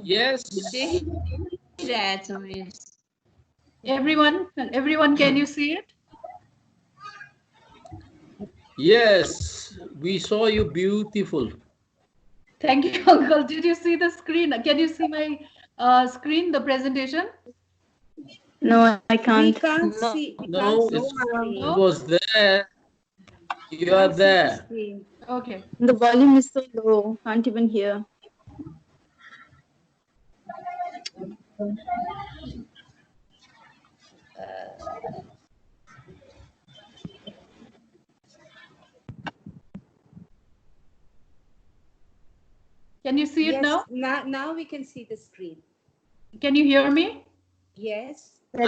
Yes. Everyone, can you see it? Yes, we saw you beautiful. Thank you, Uncle. Did you see the screen? Can you see my screen, the presentation? No, I can't. We can't see. No, it was there. You are there. Okay. The volume is so low, can't even hear. Can you see it now? Now we can see the screen. Can you hear me? Yes. We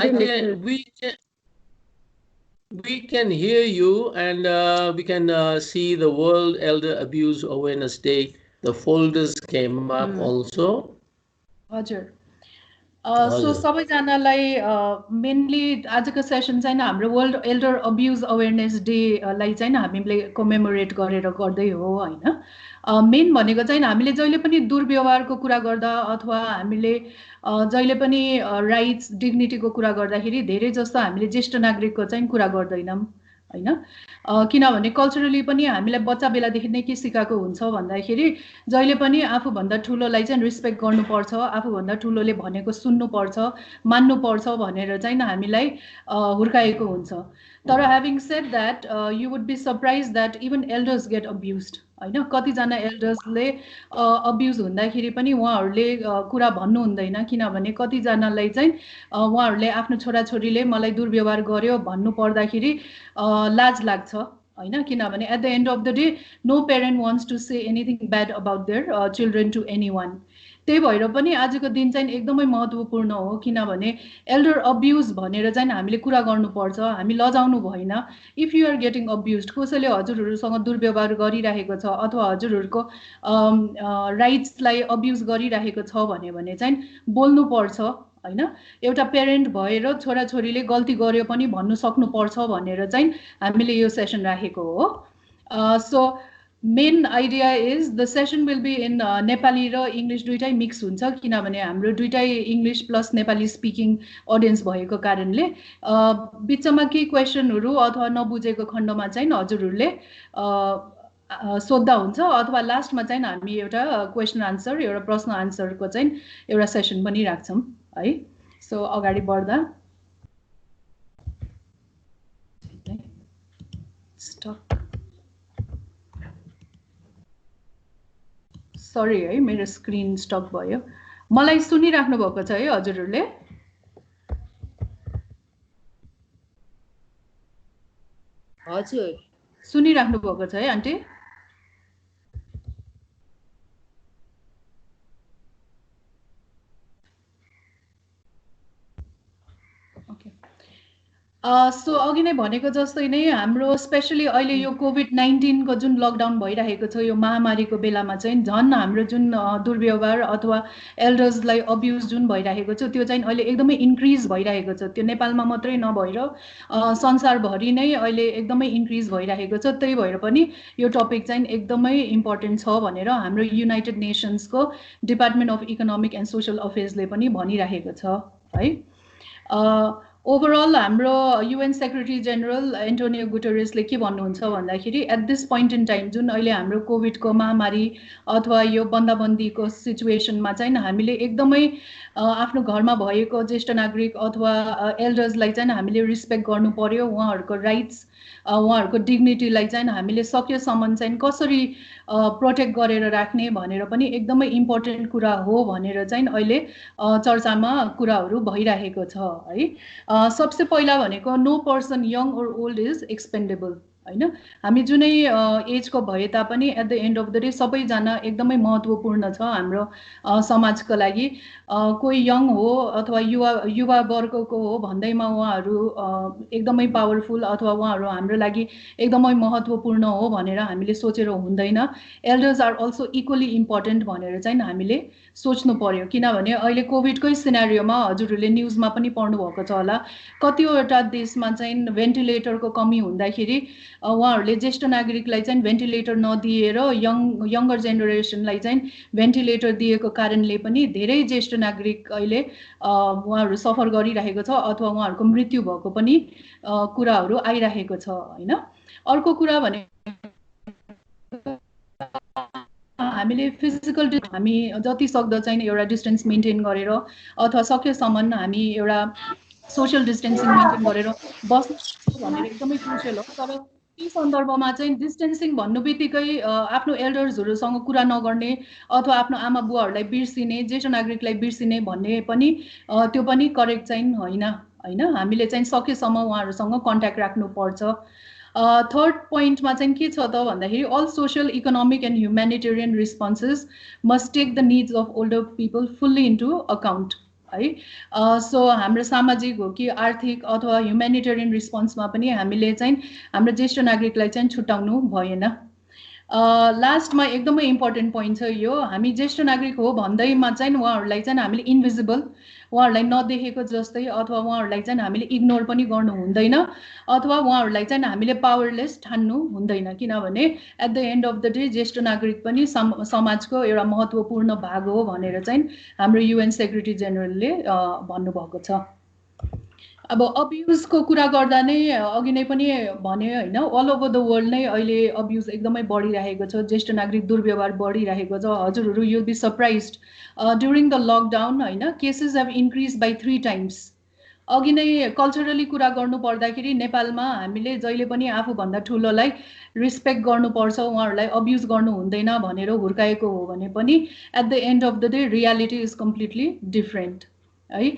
can hear you, and we can see the World Elder Abuse Awareness Day. The folders came up also. हजुर. So सबैजनालाई mainly आजको session चाहिँ हाम्रो world Elder abuse awareness day लाई चाहिँ हामीले commemorate गरेर गर्दै हो हैन. मेन भनेको चाहिँ हामीले जहिले पनि दुर्व्यवहारको कुरा गर्दा अथवा हामीले जहिले पनि राइट्स डिग्निटीको कुरा गर्दाखेरि धेरै जस्तो हामीले ज्येष्ठ नागरिकको चाहिँ कुरा गर्दैनौं हैन. किनभने कल्चरली पनि हामीलाई बच्चा बेलादेखि नै के सिकाएको हुन्छ भन्दाखेरि जहिले पनि आफूभन्दा ठुलोलाई चाहिँ रिस्पेक्ट गर्नुपर्छ, आफूभन्दा ठुलोले भनेको सुन्नुपर्छ, मान्नुपर्छ भनेर चाहिँ हामीलाई हुर्काएको हुन्छ. तर having said that you would be surprised that even elders get abused हैन. कतिजना एल्डर्सले अब्युज हुँदाखेरि पनि उहाँहरूले कुरा भन्नु हुँदैन किनभने कतिजनालाई चाहिँ उहाँहरूले आफ्नो छोराछोरीले मलाई दुर्व्यवहार गर्यो भन्नु पर्दाखेरि लाज लाग्छ हैन. किनभने at the end of the day no parent wants to say anything bad about their children to anyone. त्यही भएर पनि आजको दिन चाहिँ एकदमै महत्त्वपूर्ण हो किनभने एल्डर अब्युज भनेर चाहिँ हामीले कुरा गर्नुपर्छ, हामी लजाउनु भएन. इफ यु आर गेटिङ अब्युज्ड, कसैले हजुरहरूसँग दुर्व्यवहार गरिरहेको छ अथवा हजुरहरूको राइट्सलाई अब्युज गरिरहेको छ भने चाहिँ बोल्नुपर्छ हैन. एउटा पेरेन्ट भएर छोराछोरीले गल्ती गर्यो पनि भन्नु सक्नुपर्छ भनेर चाहिँ हामीले यो सेसन राखेको हो. So main idea is the session will be in Nepali र इङ्ग्लिस दुईटै मिक्स हुन्छ किनभने हाम्रो दुईटै English plus Nepali speaking audience भएको कारणले बिचमा केही क्वेसनहरू अथवा नबुझेको खण्डमा चाहिँ हजुरहरूले सोध्दा हुन्छ अथवा लास्टमा चाहिँ हामी एउटा क्वेसन आन्सर एउटा प्रश्न आन्सरको चाहिँ एउटा सेसन पनि राख्छौं है. सो अगाडि बढ्दा स्टप सरी है मेरो स्क्रिन स्टप भयो. मलाई सुनिराख्नु भएको छ है हजुरहरूले? हजुर सुनिराख्नु भएको छ है आन्टी? सो अघि नै भनेको जस्तै नै हाम्रो स्पेशली अहिले यो कोभिड-19 को जुन लकडाउन भइरहेको छ यो महामारीको बेलामा चाहिँ झन् हाम्रो जुन दुर्व्यवहार अथवा एल्डर्सलाई अब्युज जुन भइरहेको छ त्यो चाहिँ अहिले एकदमै इन्क्रिज भइरहेको छ. त्यो नेपालमा मात्रै नभएर संसारभरि नै अहिले एकदमै इन्क्रिज भइरहेको छ. त्यही भएर पनि यो टपिक चाहिँ एकदमै इम्पोर्टेन्ट छ भनेर हाम्रो युनाइटेड नेसन्सको department of economic and social अफेयर्सले पनि भनिरहेको छ है. ओभरअल हाम्रो UN सेक्रेटरी जनरल एन्टोनियो गुटेरेसले के भन्नुहुन्छ भन्दाखेरि at this point in time जुन अहिले हाम्रो कोभिडको महामारी अथवा यो बन्दाबन्दीको सिचुएसनमा चाहिँ हामीले एकदमै आफ्नो घरमा भएको ज्येष्ठ नागरिक अथवा एल्डर्सलाई चाहिँ हामीले रिस्पेक्ट गर्नु पर्यो. उहाँहरूको राइट्स उहाँहरूको डिग्निटीलाई चाहिँ हामीले सकेसम्म चाहिँ कसरी प्रोटेक्ट गरेर राख्ने भनेर पनि एकदमै इम्पोर्टेन्ट कुरा हो भनेर चाहिँ अहिले चर्चामा कुराहरू भइरहेको छ है. सबसे पहिला भनेको no person young or old is expendable हैन. हामी जुनै एजको भए तापनि at the end of the day सबैजना एकदमै महत्त्वपूर्ण छ हाम्रो समाजको लागि. कोही यङ हो अथवा युवा वर्गको हो भन्दैमा उहाँहरू एकदमै पावरफुल अथवा उहाँहरू हाम्रो लागि एकदमै महत्त्वपूर्ण हो भनेर हामीले सोचेर हुँदैन. Elders are also equally important भनेर चाहिँ हामीले सोच्नु पर्यो किनभने अहिले कोभिडकै सिनारियोमा हजुरहरूले न्युजमा पनि पढ्नु भएको छ होला कतिवटा देशमा चाहिँ भेन्टिलेटरको कमी हुँदाखेरि उहाँहरूले ज्येष्ठ नागरिकलाई चाहिँ भेन्टिलेटर नदिएर यङ्गर जेनेरेसनलाई चाहिँ भेन्टिलेटर दिएको कारणले पनि धेरै ज्येष्ठ नागरिक अहिले उहाँहरू सफर गरिरहेको छ अथवा उहाँहरूको मृत्यु भएको पनि कुराहरू आइरहेको छ हैन। अर्को कुरा भने हामीले फिजिकल हामी जति सक्दो चाहिँ एउटा डिस्टेन्स मेन्टेन गरेर अथवा सकेसम्म हामी एउटा सोशल डिस्टेन्सिङ मेन्टेन गरेर बस्नु भनेर एकदमै क्रुसियल हो। तर यी सन्दर्भमा चाहिँ डिस्टेन्सिङ भन्नु बित्तिकै आफ्नो एल्डर्सहरूसँग कुरा नगर्ने अथवा आफ्नो आमा बुवाहरूलाई बिर्सिने, ज्येष्ठ नागरिकलाई बिर्सिने भन्ने पनि त्यो पनि करेक्ट चाहिँ होइन हैन। हामीले चाहिँ सकेसम्म उहाँहरूसँग कन्ट्याक्ट राख्नुपर्छ। थर्ड पोइन्टमा चाहिँ के छ त भन्दाखेरि all social economic and humanitarian responses must take the needs of older people fully into account है। सो हाम्रो सामाजिक हो कि आर्थिक अथवा ह्युम्यानिटेरियन रिस्पोन्समा पनि हामीले चाहिँ हाम्रो ज्येष्ठ नागरिकलाई चाहिँ छुटाउनु भएन। लास्टमा एकदमै इम्पोर्टेन्ट पोइन्ट छ यो, हामी ज्येष्ठ नागरिक हो भन्दैमा चाहिँ उहाँहरूलाई चाहिँ हामीले इन्भिजिबल, उहाँहरूलाई नदेखेको जस्तै अथवा उहाँहरूलाई चाहिँ हामीले इग्नोर पनि गर्नु हुँदैन अथवा उहाँहरूलाई चाहिँ हामीले पावरलेस ठान्नु हुँदैन। किनभने at the end of the day ज्येष्ठ नागरिक पनि समाजको एउटा महत्त्वपूर्ण भाग हो भनेर चाहिँ हाम्रो UN सेक्रेटरी जेनरलले भन्नुभएको छ। अब अब्युजको कुरा गर्दा नै अघि नै पनि भने हैन, अल ओभर द वर्ल्ड नै अहिले अब्युज एकदमै बढिरहेको छ, ज्येष्ठ नागरिक दुर्व्यवहार बढिरहेको छ। हजुरहरू you'll be surprised during the lockdown हैन, cases have increase by 3 times। अघि नै कल्चरली कुरा गर्नु पर्दाखेरि नेपालमा हामीले जहिले पनि आफूभन्दा ठुलोलाई रिस्पेक्ट गर्नुपर्छ, उहाँहरूलाई अब्युज गर्नु हुँदैन भनेर हुर्काएको हो भने पनि at the end of the day reality is completely different है।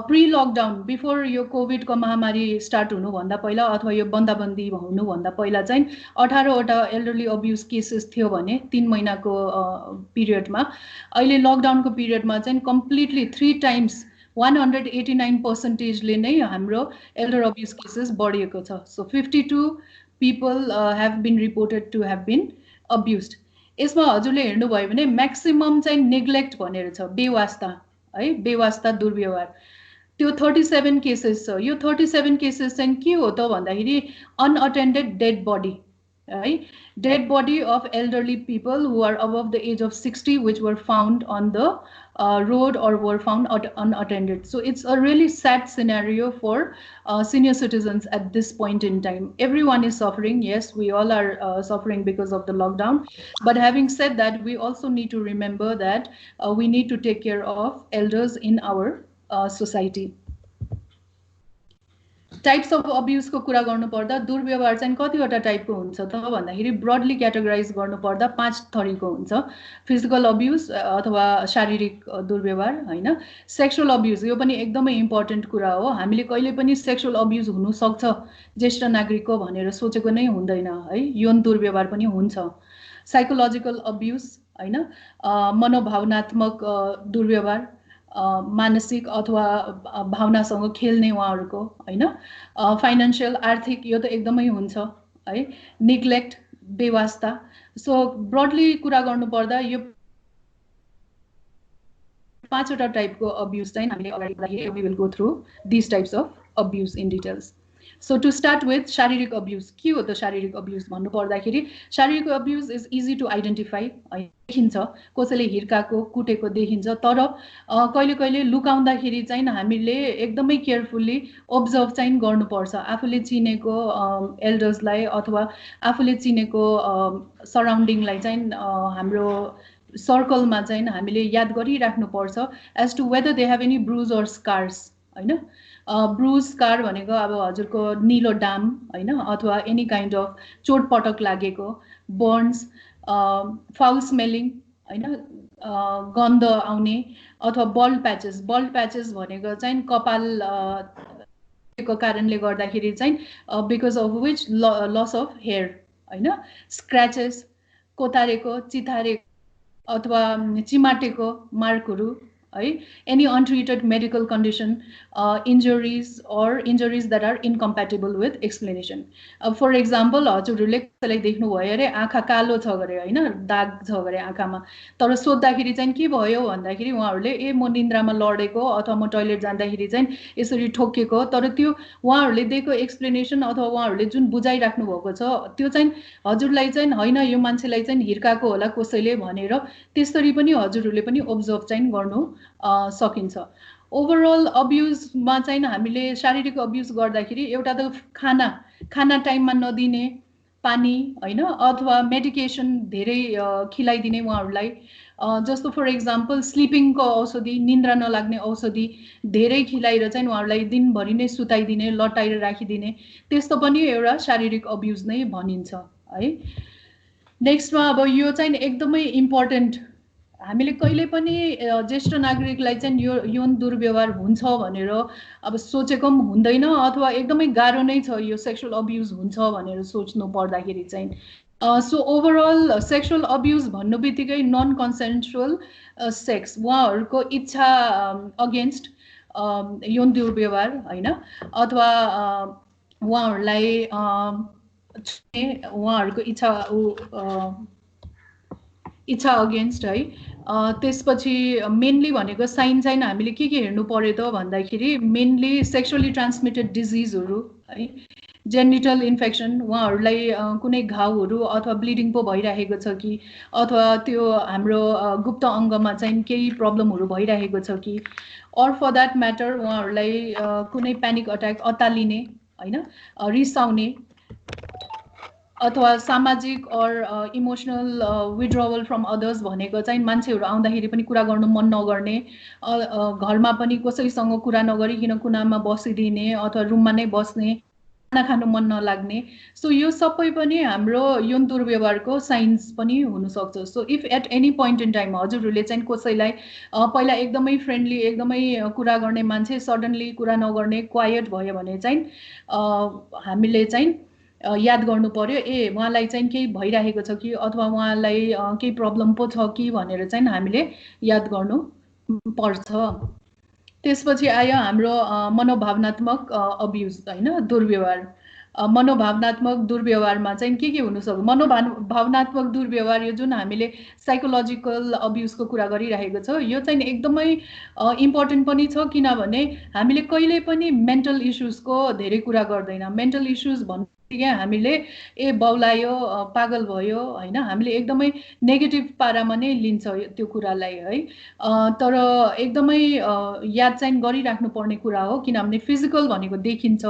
प्री लकडाउन बिफोर यो कोभिडको महामारी स्टार्ट हुनुभन्दा पहिला अथवा यो बन्दाबन्दी हुनुभन्दा पहिला चाहिँ 18वटा एल्डरली अब्युज केसेस थियो भने 3 महिनाको पिरियडमा। अहिले लकडाउनको पिरियडमा चाहिँ कम्प्लिटली 3 times 189% नै हाम्रो एल्डर अब्युज केसेस बढेको छ। So 52 people have been reported to have been abused। यसमा हजुरले हेर्नुभयो भने म्याक्सिमम चाहिँ नेग्लेक्ट भनेर छ, बेवास्ता है, बेवास्ता दुर्व्यवहार, त्यो 37 केसेस छ। यो 37 केसेस चाहिँ के हो त भन्दाखेरि अनअटेन्डेड डेड बडी है, dead body of elderly people who are above the age of 60 which were found on the road or were found unattended। So it's a really sad scenario for senior citizens at this point in time। Everyone is suffering, yes, we all are suffering because of the lockdown, but having said that we also need to remember that we need to take care of elders in our society। Types of अब्युजको कुरा गर्नुपर्दा दुर्व्यवहार चाहिँ कतिवटा टाइपको हुन्छ त भन्दाखेरि ब्रडली क्याटेगराइज गर्नुपर्दा 5 थरीको हुन्छ। फिजिकल अब्युज अथवा शारीरिक दुर्व्यवहार हैन। सेक्सुअल अब्युज यो पनि एकदमै इम्पोर्टेन्ट कुरा हो, हामीले कहिले पनि सेक्सुअल अब्युज हुन सक्छ ज्येष्ठ नागरिकको भनेर सोचेको नै हुँदैन है, यौन दुर्व्यवहार पनि हुन्छ। साइकोलोजिकल अब्युज हैन, मनोभावनात्मक दुर्व्यवहार, मानसिक अथवा भावनासँग खेल्ने उहाँहरूको हैन। फाइनान्शियल आर्थिक यो त एकदमै हुन्छ है। नेग्लेक्ट, बेवास्ता। सो ब्रडली कुरा गर्नुपर्दा यो 5वटा टाइपको अब्युज चाहिँ हामीले अगाडि बढ्दाखेरि we will go through this types of abuse in details. So to start with शारीरिक अब्युज। के हो त शारीरिक अब्युज भन्नु पर्दाखेरि शारीरिक abuse is easy to identify, देखिन्छ कसैले हिर्काको कुटेको देखिन्छ, तर कहिले कहिले लुकाउँदाखेरि चाहिँ हामीले एकदमै केयरफुल्ली अब्जर्भ चाहिँ गर्नुपर्छ। आफूले चिनेको एल्डर्सलाई अथवा आफूले चिनेको सराउन्डिङलाई चाहिँ हाम्रो सर्कलमा चाहिँ हामीले याद गरिराख्नुपर्छ as to whether they have any bruise or scars हैन। ब्रुज स्कार भनेको अब हजुरको निलो डाम हैन, अथवा एनी काइन्ड अफ चोटपटक लागेको, बर्न्स, फाउल स्मेलिङ हैन, गन्ध आउने, अथवा बल्ड प्याचेस। बल्ड प्याचेस भनेको चाहिँ कपालको कारणले गर्दाखेरि चाहिँ because of which loss of hair हैन। स्क्र्याचेस, कोतारेको, चितारेको अथवा चिमाटेको मार्कहरू है any untreated medical condition, injuries or injuries that are incompatible with explanation. For example, हजुरहरूले कसैलाई देख्नुभयो अरे आँखा कालो छ गरे हैन, दाग छ गरे आँखामा, तर सोध्दाखेरि चाहिँ के भयो भन्दाखेरि उहाँहरूले ए म निन्द्रामा लडेको अथवा म टोयलेट जाँदाखेरि चाहिँ यसरी ठोकेको, तर त्यो उहाँहरूले दिएको एक्सप्लेनेसन अथवा उहाँहरूले जुन बुझाइराख्नु भएको छ त्यो चाहिँ हजुरलाई चाहिँ हैन यो मान्छेलाई चाहिँ हिर्काको होला कसैले भनेर त्यसरी पनि हजुरहरूले पनि अब्जर्भ चाहिँ गर्नु सकिन्छ। ओभरअल अब्युजमा चाहिँ हामीले शारीरिक अब्युज गर्दाखेरि एउटा त खाना टाइममा नदिने, पानी हैन अथवा मेडिकेसन धेरै खिलाइदिने उहाँहरूलाई, जस्तो फर एक्जाम्पल स्लिपिङको औषधि, निन्द्रा नलाग्ने औषधि धेरै खिलाएर चाहिँ उहाँहरूलाई दिनभरि नै सुताइदिने, लटाएर राखिदिने, त्यस्तो पनि एउटा शारीरिक अब्युज नै भनिन्छ है। नेक्स्टमा अब यो चाहिँ एकदमै इम्पोर्टेन्ट, हामीले कहिले पनि ज्येष्ठ नागरिकलाई चाहिँ यो यौन दुर्व्यवहार हुन्छ भनेर अब सोचेको पनि हुँदैन अथवा एकदमै गाह्रो नै छ यो सेक्सुअल अब्युज हुन्छ भनेर सोच्नु पर्दाखेरि चाहिँ। सो ओभरअल सेक्सुअल अब्युज भन्नु बित्तिकै नन कन्सेन्सुअल सेक्स, उहाँहरूको इच्छा अगेन्स्ट यौन दुर्व्यवहार हैन अथवा उहाँहरूलाई उहाँहरूको इच्छा अगेन्स्ट है। त्यसपछि मेनली भनेको साइन चाहिँ हामीले के हेर्नु पर्यो त भन्दाखेरि मेनली सेक्सुअली ट्रान्समिटेड डिजिजहरू है, जेनिटल इन्फेक्सन, उहाँहरूलाई कुनै घाउहरू अथवा ब्लिडिङ पो भइरहेको छ कि अथवा त्यो हाम्रो गुप्त अङ्गमा चाहिँ केही प्रब्लमहरू भइरहेको छ कि, अर फर द्याट म्याटर उहाँहरूलाई कुनै प्यानिक अट्याक, अत्तालिने हैन, रिसाउने अथवा सामाजिक और इमोसनल विड्रवल फ्रम अदर्स भनेको चाहिँ मान्छेहरू आउँदाखेरि पनि कुरा गर्नु मन नगर्ने, घरमा पनि कसैसँग कुरा नगरिकन कुनामा बसिदिने अथवा रुममा नै बस्ने, खाना खानु मन नलाग्ने। सो यो सबै पनि हाम्रो यौन दुर्व्यवहारको साइन्स पनि हुनसक्छ। So if at any point in time हजुरहरूले चाहिँ कसैलाई पहिला एकदमै फ्रेन्डली एकदमै कुरा गर्ने मान्छे सडनली कुरा नगर्ने क्वाइट भयो भने चाहिँ हामीले चाहिँ याद गर्नु पर्यो ए उहाँलाई चाहिँ केही भइरहेको छ कि अथवा उहाँलाई केही प्रब्लम पो छ कि भनेर चाहिँ हामीले याद गर्नु पर्छ। त्यसपछि आयो हाम्रो मनोभावनात्मक अब्युज हैन, दुर्व्यवहार। मनोभावनात्मक दुर्व्यवहारमा चाहिँ के हुनसक्छ? मनोभावनात्मक दुर्व्यवहार यो जुन हामीले साइकोलोजिकल अब्युजको कुरा गरिरहेको छ यो चाहिँ एकदमै इम्पोर्टेन्ट पनि छ, किनभने हामीले कहिले पनि मेन्टल इस्युजको धेरै कुरा गर्दैन। मेन्टल इस्युज भन्ने हामीले ए बौलायो, पागल भयो हैन, हामीले एकदमै नेगेटिभ पारामा नै लिन्छ त्यो कुरालाई है। तर एकदमै याद चाहिँ गरिराख्नु पर्ने कुरा हो, किनभने फिजिकल भनेको देखिन्छ,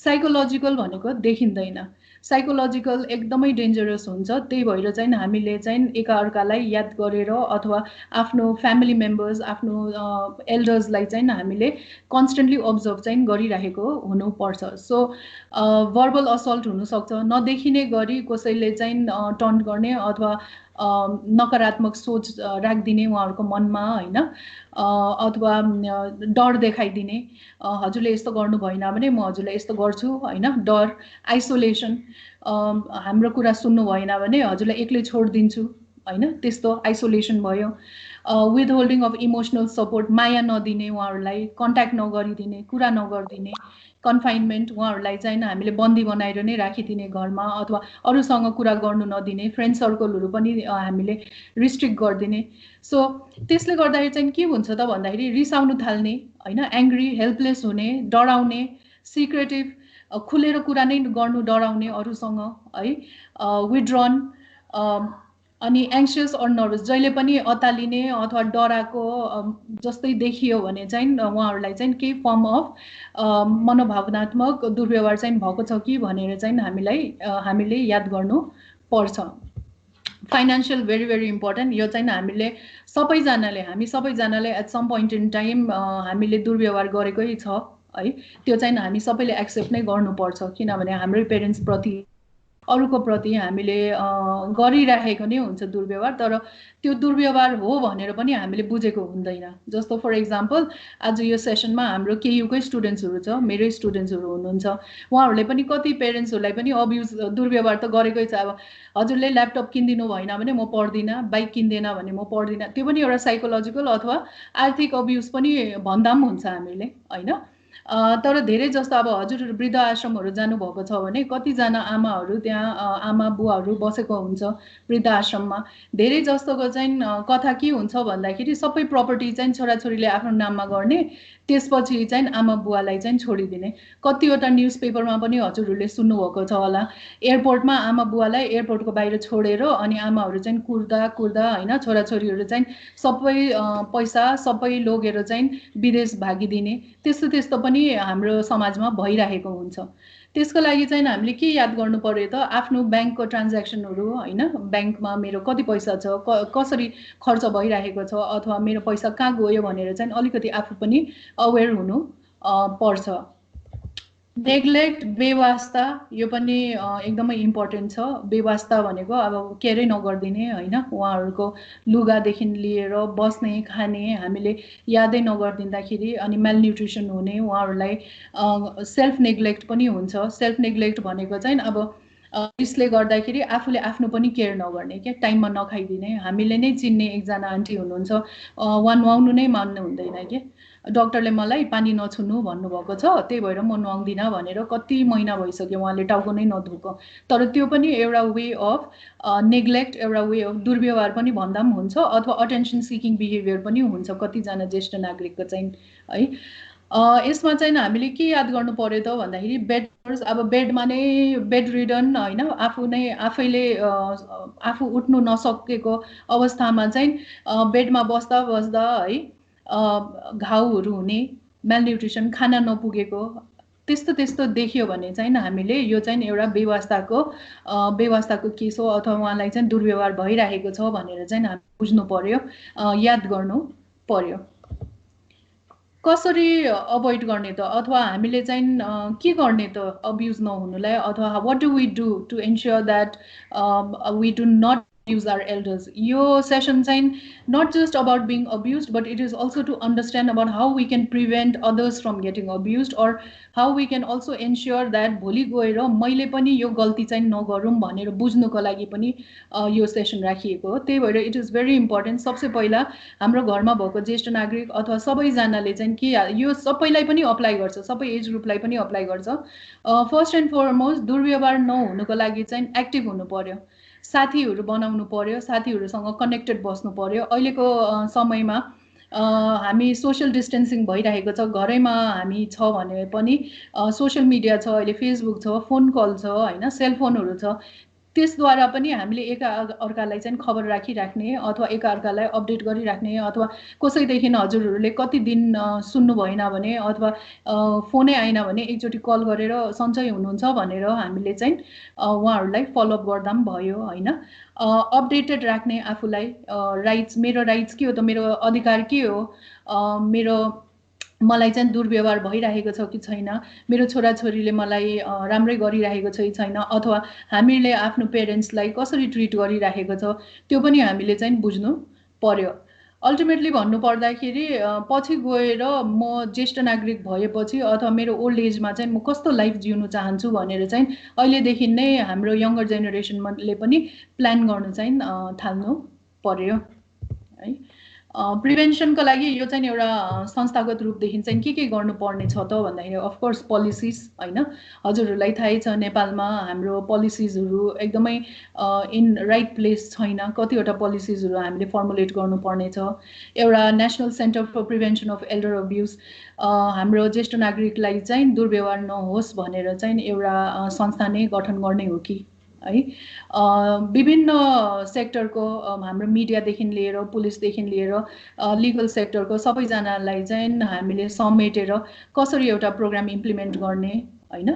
साइकोलोजिकल भनेको देखिँदैन। साइकोलोजिकल एकदमै डेन्जरस हुन्छ, त्यही भएर चाहिँ हामीले चाहिँ एकाअर्कालाई याद गरेर अथवा आफ्नो फ्यामिली मेम्बर्स, आफ्नो एल्डर्सलाई चाहिँ हामीले कन्स्टेन्टली अब्जर्भ चाहिँ गरिरहेको हुनुपर्छ। सो भर्बल असल्ट हुनसक्छ, नदेखिने गरी कसैले चाहिँ टन्ट गर्ने अथवा नकारात्मक सोच राखिदिने उहाँहरूको मनमा हैन, अथवा डर देखाइदिने, हजुरले यस्तो गर्नु भएन भने म हजुरलाई यस्तो गर्छु हैन, डर, आइसोलेसन, हाम्रो कुरा सुन्नु भएन भने हजुरलाई एक्लै छोडिदिन्छु हैन, त्यस्तो आइसोलेसन भयो। Withholding of emotional support, माया नदिने, उहाँहरूलाई कन्ट्याक्ट नगरिदिने, कुरा नगरिदिने, कन्फाइनमेन्ट, उहाँहरूलाई चाहिँ हामीले बन्दी बनाएर नै राखिदिने घरमा अथवा अरूसँग कुरा गर्नु नदिने, फ्रेन्ड सर्कलहरू पनि हामीले रिस्ट्रिक्ट गरिदिने। सो त्यसले गर्दाखेरि चाहिँ के हुन्छ त भन्दाखेरि रिसाउनु थाल्ने हैन, एङ्ग्री, हेल्पलेस हुने, डराउने, सिक्रेटिभ, खुलेर कुरा नै गर्नु डराउने अरूसँग है, विड्रन, अनि एङ्सियस अर नर्भस, जहिले पनि अतालिने अथवा डराएको जस्तै देखियो भने चाहिँ उहाँहरूलाई चाहिँ केही फर्म अफ मनोभावनात्मक दुर्व्यवहार चाहिँ भएको छ कि भनेर चाहिँ हामीले याद गर्नु पर्छ। फाइनेन्सियल भेरी भेरी इम्पोर्टेन्ट, यो चाहिँ हामी सबैजनाले at some point in time हामीले दुर्व्यवहार गरेकै छ है, त्यो चाहिँ हामी सबैले एक्सेप्ट नै गर्नुपर्छ, किनभने हाम्रै पेरेन्ट्सप्रति अरूको प्रति हामीले गरिराखेको नै हुन्छ दुर्व्यवहार, तर त्यो दुर्व्यवहार हो भनेर पनि हामीले बुझेको हुँदैन। जस्तो फर एक्जाम्पल आज यो सेसनमा हाम्रो केयुकै स्टुडेन्ट्सहरू छ, मेरै स्टुडेन्ट्सहरू हुनुहुन्छ, उहाँहरूले पनि कति पेरेन्ट्सहरूलाई पनि अब्युज दुर्व्यवहार त गरेकै छ। अब हजुरले ल्यापटप किनिदिनु भएन भने म पढ्दिनँ, बाइक किन्दैन भने म पढ्दिनँ, त्यो पनि एउटा साइकोलोजिकल अथवा आर्थिक अब्युज पनि भन्दा पनि हुन्छ हामीले, होइन? तर धेरै जस्तो अब हजुरहरू वृद्ध आश्रमहरू जानुभएको छ भने कतिजना आमाहरू त्यहाँ आमा बुवाहरू बसेको हुन्छ वृद्ध आश्रममा। धेरै जस्तोको चाहिँ कथा के हुन्छ भन्दाखेरि सबै प्रपर्टी चाहिँ छोराछोरीले आफ्नो नाममा गर्ने, त्यसपछि चाहिँ आमा बुवालाई चाहिँ छोडिदिने। कतिवटा न्युज पेपरमा पनि हजुरहरूले सुन्नुभएको छ होला, एयरपोर्टमा आमा बुवालाई एयरपोर्टको बाहिर छोडेर अनि आमाहरू चाहिँ कुर्दा होइन छोराछोरीहरू चाहिँ सबै पैसा सबै लगेर चाहिँ विदेश भागिदिने। त्यस्तो त्यस्तो पनि हाम्रो समाजमा भइरहेको हुन्छ। त्यसको लागि चाहिँ हामीले के याद गर्नु पर्यो त, आफ्नो ब्याङ्कको ट्रान्ज्याक्सनहरू होइन, ब्याङ्कमा मेरो कति पैसा छ, कसरी खर्च भइरहेको छ, अथवा मेरो पैसा कहाँ गयो भनेर चाहिँ अलिकति आफू पनि अवेर हुनु पर्छ। नेग्लेक्ट, बेवास्ता, यो पनि एकदमै इम्पोर्टेन्ट छ। बेवास्ता भनेको अब केयरै नगरिदिने होइन, उहाँहरूको लुगादेखि लिएर बस्ने खाने हामीले यादै नगरिदिँदाखेरि अनि मेलन्युट्रिसन हुने, उहाँहरूलाई सेल्फ नेग्लेक्ट पनि हुन्छ। सेल्फ नेग्लेक्ट भनेको चाहिँ अब यसले गर्दाखेरि आफूले आफ्नो पनि केयर नगर्ने, क्या टाइममा नखाइदिने। हामीले नै चिन्ने एकजना आन्टी हुनुहुन्छ, उहाँ नुहाउनु नै मान्नु हुँदैन के, डक्टरले मलाई पानी नछुनु भन्नुभएको छ, त्यही भएर म नुहाउँदिनँ भनेर कति महिना भइसक्यो उहाँले टाउको नै नधुएको। तर त्यो पनि एउटा वे अफ नेग्लेक्ट, एउटा वे अफ दुर्व्यवहार पनि भन्दा पनि हुन्छ, अथवा अटेन्सन सिकिङ बिहेभियर पनि हुन्छ कतिजना ज्येष्ठ नागरिकको चाहिँ है। यसमा चाहिँ हामीले के याद गर्नु पर्यो त भन्दाखेरि बेड, अब बेडमा नै बेड रिडन होइन, आफैले आफू उठ्नु नसकेको अवस्थामा चाहिँ बेडमा बस्दा बस्दा है घाउहरू हुने, मेलन्युट्रिसन, खाना नपुगेको, त्यस्तो त्यस्तो देखियो भने चाहिँ हामीले यो चाहिँ एउटा बेवास्ताको केस हो, अथवा उहाँलाई चाहिँ दुर्व्यवहार भइरहेको छ भनेर चाहिँ हामी बुझ्नु पर्यो, याद गर्नु पर्यो। कसरी अभोइड गर्ने त, अथवा हामीले चाहिँ के गर्ने त अब्युज नहुनुलाई, अथवा what do we do to ensure that we do not abuse our elders. Your session sign not just about being abused, but it is also to understand about how we can prevent others from getting abused, or how we can also ensure that भोलि गएर मैले पनि यो गल्ती चाहिँ नगरौँ भनेर बुझ्नुको लागि पनि यो सेसन राखिएको हो। त्यही भएर इट इज भेरी इम्पोर्टेन्ट। सबसे पहिला हाम्रो घरमा भएको ज्येष्ठ नागरिक अथवा सबैजनाले चाहिँ के, यो सबैलाई पनि अप्लाई गर्छ, सबै एज ग्रुपलाई पनि अप्लाई गर्छ। फर्स्ट एन्ड फरमोस्ट दुर्व्यवहार नहुनुको लागि चाहिँ एक्टिभ हुनु पर्यो, साथीहरू बनाउनु पर्यो, साथीहरूसँग कनेक्टेड बस्नु पर्यो। अहिलेको समयमा हामी सोसियल डिस्टेन्सिङ भइरहेको छ, घरैमा हामी छ भने पनि सोसियल मिडिया छ, अहिले फेसबुक छ, फोन कल छ होइन, सेलफोनहरू छ, त्यसद्वारा पनि हामीले एकाअर्कालाई चाहिँ खबर राखिराख्ने अथवा एकाअर्कालाई अपडेट गरिराख्ने, अथवा कसैदेखि हजुरहरूले कति दिन सुन्नु भएन भने अथवा फोनै आएन भने एकचोटि कल गरेर सन्चै हुनुहुन्छ भनेर हामीले चाहिँ उहाँहरूलाई फलोअप गर्दा पनि भयो होइन। अपडेटेड राख्ने आफूलाई, राइट्स, मेरो राइट्स के हो त, मेरो अधिकार के हो, मलाई चाहिँ दुर्व्यवहार भइरहेको छ कि छैन, मेरो छोराछोरीले मलाई राम्रै गरिरहेको छ कि छैन, अथवा हामीले आफ्नो पेरेन्ट्सलाई कसरी ट्रिट गरिरहेको छ, त्यो पनि हामीले चाहिँ बुझ्नु पर्यो। अल्टिमेटली भन्नु पर्दाखेरि पछि गएर म ज्येष्ठ नागरिक भएपछि अथवा मेरो ओल्ड एजमा चाहिँ म कस्तो लाइफ जिउनु चाहन्छु भनेर चाहिँ अहिलेदेखि नै हाम्रो यङ्गर जेनेरेसनले पनि प्लान गर्नु चाहिँ थाल्नु पर्यो है। प्रिभेन्सनको लागि यो चाहिँ एउटा संस्थागत रूपदेखि चाहिँ के गर्नुपर्ने छ त भन्दाखेरि अफकोर्स पोलिसिज होइन, हजुरहरूलाई थाहै छ नेपालमा हाम्रो पोलिसिजहरू एकदमै इन राइट प्लेस छैन। कतिवटा पोलिसिजहरू हामीले फर्मुलेट गर्नुपर्ने छ। एउटा national centre for prevention of elder abuse, हाम्रो ज्येष्ठ नागरिकलाई चाहिँ दुर्व्यवहार नहोस् भनेर चाहिँ एउटा संस्था नै गठन गर्ने हो कि है। विभिन्न सेक्टरको हाम्रो मिडियादेखि लिएर पुलिसदेखि लिएर लिगल सेक्टरको सबैजनालाई चाहिँ हामीले समेटेर कसरी एउटा प्रोग्राम इम्प्लिमेन्ट गर्ने हैन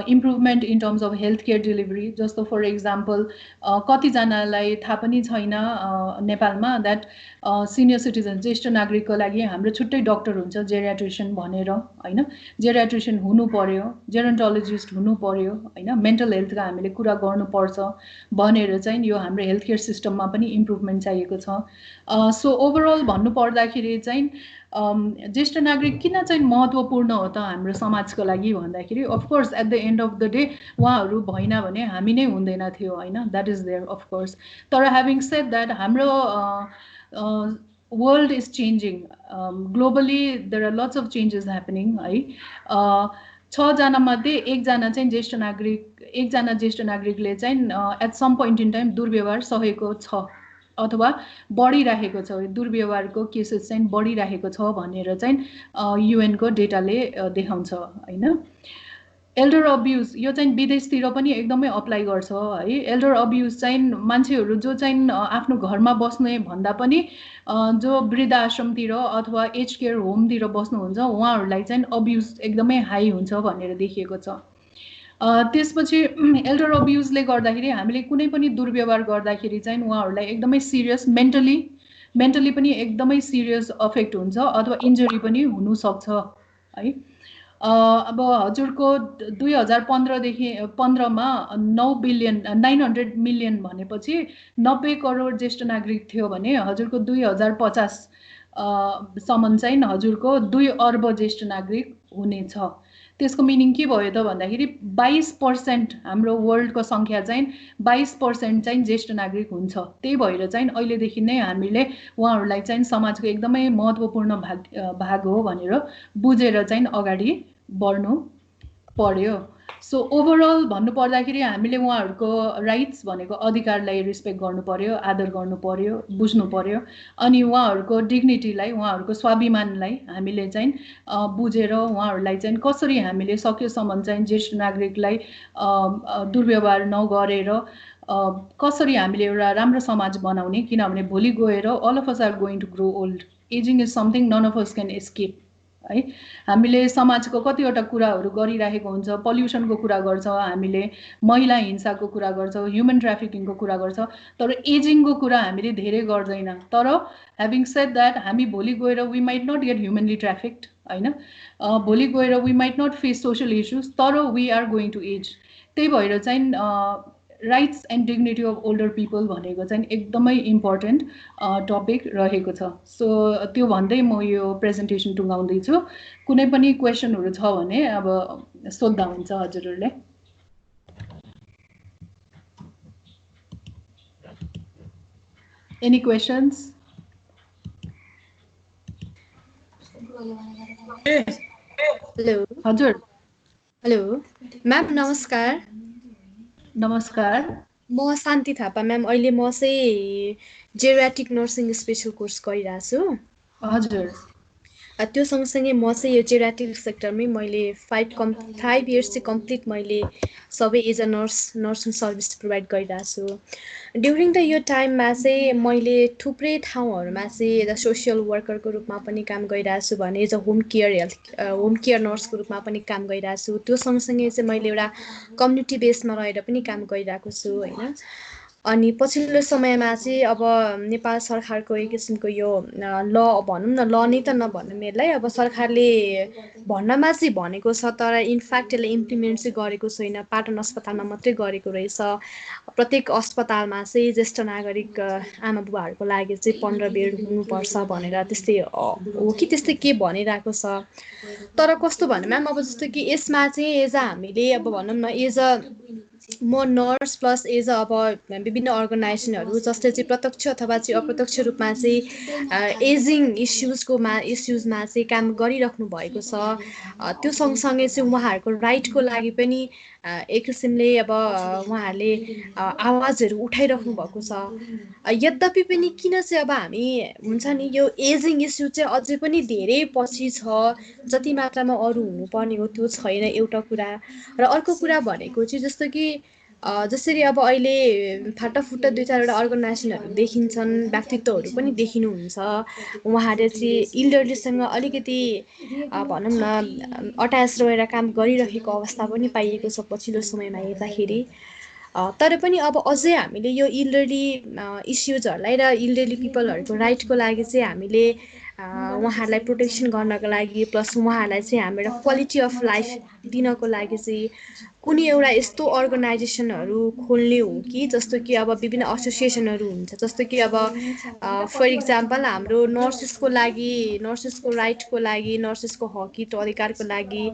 improvement in terms of health care delivery जस्तो फर एक्जाम्पल कतिजनालाई थाहा पनि छैन नेपालमा द्याट सिनियर सिटिजन ज्येष्ठ नागरिकको लागि हाम्रो छुट्टै डक्टर हुन्छ जेरियाट्रिसियन भनेर हैन जेरियाट्रिसियन हुनु पर्यो जेरोन्टोलोजिस्ट हुनु पर्यो हैन मेन्टल हेल्थको हामीले कुरा गर्नुपर्छ भनेर चाहिँ यो हाम्रो हेल्थ केयर सिस्टममा पनि इम्प्रुभमेन्ट चाहिएको छ सो ओभरअल भन्नु पर्दाखेरि चाहिँ ज्येष्ठ नागरिक किन चाहिँ महत्त्वपूर्ण हो त हाम्रो समाजको लागि भन्दाखेरि of course at the end of the day उहाँहरू भएन भने हामी नै हुँदैन थियो हैन द्याट इज देयर अफकोर्स तर ह्याभिङ सेड द्याट हाम्रो world is changing globally there are lots of changes happening है 6 जना मध्ये एकजना चाहिँ एकजना ज्येष्ठ नागरिकले चाहिँ at some point in time दुर्व्यवहार सहेको छ अथवा बढिरहेको छ दुर्व्यवहारको केसेस चाहिँ बढिरहेको छ भनेर चाहिँ युएनको डेटाले देखाउँछ हैन एल्डर अब्युज यो चाहिँ विदेशतिर पनि एकदमै अप्लाई गर्छ है एल्डर अब्युज चाहिँ मान्छेहरू जो चाहिँ आफ्नो घरमा बस्ने भन्दा पनि जो वृद्धाश्रमतिर अथवा एज केयर होमतिर बस्नुहुन्छ उहाँहरूलाई चाहिँ अब्युज एकदमै हाई हुन्छ भनेर देखिएको छ त्यसपछि एल्डर अब्युजले गर्दाखेरि हामीले कुनै पनि दुर्व्यवहार गर्दाखेरि चाहिँ उहाँहरूलाई एकदमै सिरियस मेन्टली पनि एकदमै सिरियस अफेक्ट हुन्छ अथवा इन्जरी पनि हुनसक्छ है अब हजुरको 2015 देखि 15 मा 900 मिलियन भनेपछि 90 करोड ज्येष्ठ नागरिक थियो भने हजुरको 2050 सम्म चाहिँ हजुरको 2 अर्ब ज्येष्ठ नागरिक हुनेछ त्यसको मिनिङ के भयो त भन्दाखेरि 22% हाम्रो वर्ल्डको संख्या चाहिँ 22% चाहिँ ज्येष्ठ नागरिक हुन्छ त्यही भएर चाहिँ अहिलेदेखि नै हामीले उहाँहरूलाई चाहिँ समाजको एकदमै महत्त्वपूर्ण भाग हो भनेर बुझेर चाहिँ अगाडि बढ्नु पर्यो सो ओभरअल भन्नु पर्दाखेरि हामीले उहाँहरूको राइट्स भनेको अधिकारलाई रेस्पेक्ट गर्नु पर्यो आदर गर्नु पर्यो बुझ्नु पर्यो अनि उहाँहरूको डिग्निटीलाई उहाँहरूको स्वाभिमानलाई हामीले चाहिँ बुझेर उहाँहरूलाई चाहिँ कसरी हामीले सकेसम्म चाहिँ ज्येष्ठ नागरिकलाई दुर्व्यवहार नगरेर कसरी हामीले एउटा राम्रो समाज बनाउने किनभने भोलि गएर all of us are going to grow old ageing is something none of us can escape है हामीले समाजको कतिवटा कुराहरू गरिरहेको हुन्छ पल्युसनको कुरा गर्छ हामीले महिला हिंसाको कुरा गर्छौँ ह्युमन ट्राफिकिङको कुरा गर्छ तर एजिङको कुरा हामीले धेरै गर्दैन तर ह्याभिङ सेड द्याट हामी भोलि गएर we might not get humanly trafficked हैन भोलि गएर we might not face social issues तर we are going to age त्यही भएर चाहिँ rights and dignity of older people भनेको चाहिँ एकदमै इम्पोर्टेन्ट टपिक रहेको छ सो त्यो भन्दै म यो प्रेजेन्टेसन टुङ्गाउँदैछु कुनै पनि क्वेसनहरू छ भने अब सोध्दा हुन्छ हजुरहरूले एनी क्वेसन्स हेलो हजुर हेलो म्याम नमस्कार नमस्कार म शान्ति थापा म्याम अहिले म चाहिँ जेरियाट्रिक नर्सिङ स्पेसल कोर्स गरिरहेको छु हजुर त्यो सँगसँगै म चाहिँ यो जेरियाट्रिक सेक्टरमै मैले 5 इयर्स चाहिँ कम्प्लिट मैले सबै as a nursing service provide गरिरहेको छु ड्युरिङ द यो टाइममा चाहिँ मैले थुप्रै ठाउँहरूमा चाहिँ एज अ सोसियल वर्करको रूपमा पनि काम गरिरहेको छु भने एज अ होम केयर नर्सको रूपमा पनि काम गरिरहेको छु त्यो सँगसँगै चाहिँ मैले एउटा कम्युनिटी बेसमा रहेर पनि काम गरिरहेको छु होइन अनि पछिल्लो समयमा चाहिँ अब नेपाल सरकारको एक किसिमको यो ल भनौँ न ल नै त नभनौँ यसलाई अब सरकारले भन्नमा चाहिँ भनेको छ तर इनफ्याक्ट यसले इम्प्लिमेन्ट चाहिँ गरेको छैन पाटन अस्पतालमा मात्रै गरेको रहेछ प्रत्येक अस्पतालमा चाहिँ ज्येष्ठ नागरिक आमा बुबाहरूको लागि चाहिँ 15 बेड हुनुपर्छ भनेर त्यस्तै हो कि त्यस्तै के भनिरहेको छ तर कस्तो भन्नु म्याम अब जस्तो कि यसमा चाहिँ एज अ हामीले अब भनौँ न एज अ म नर्स प्लस एज अ अब विभिन्न अर्गनाइजेसनहरू जसले चाहिँ प्रत्यक्ष अथवा चाहिँ अप्रत्यक्ष रूपमा चाहिँ एजिङ इस्युजमा चाहिँ काम गरिराख्नु भएको छ त्यो सँगसँगै चाहिँ उहाँहरूको राइटको लागि पनि एक किसिमले अब उहाँहरूले आवाजहरू उठाइराख्नु भएको छ यद्यपि पनि किन चाहिँ अब हामी हुन्छ नि यो एजिङ इस्यु चाहिँ अझै पनि धेरै पछि छ जति मात्रामा अरू हुनुपर्ने हो त्यो छैन एउटा कुरा र अर्को कुरा भनेको चाहिँ जस्तो कि जसरी अब अहिले फाटाफुट्टा 2-4 वटा अर्गनाइजेसनहरू देखिन्छन्, व्यक्तित्वहरू पनि देखिनुहुन्छ। उहाँहरूले चाहिँ इल्डरलीसँग अलिकति भनौँ न अट्याच रहेर काम गरिरहेको अवस्था पनि पाइएको छ पछिल्लो समयमा हेर्दाखेरि। तर पनि अब अझै हामीले यो इल्डरली इस्युजहरूलाई र इल्डरली पिपलहरूको राइटको लागि चाहिँ हामीले उहाँहरूलाई प्रोटेक्सन गर्नको लागि प्लस उहाँहरूलाई चाहिँ हाम्रो क्वालिटी अफ लाइफ दिनको लागि चाहिँ कुनै एउटा यस्तो अर्गनाइजेसनहरू खोल्ने हो कि जस्तो कि अब विभिन्न एसोसिएसनहरू हुन्छ, जस्तो कि अब फर इक्जाम्पल हाम्रो नर्सेसको लागि, नर्सेसको राइटको लागि, नर्सेसको हक हित अधिकारको लागि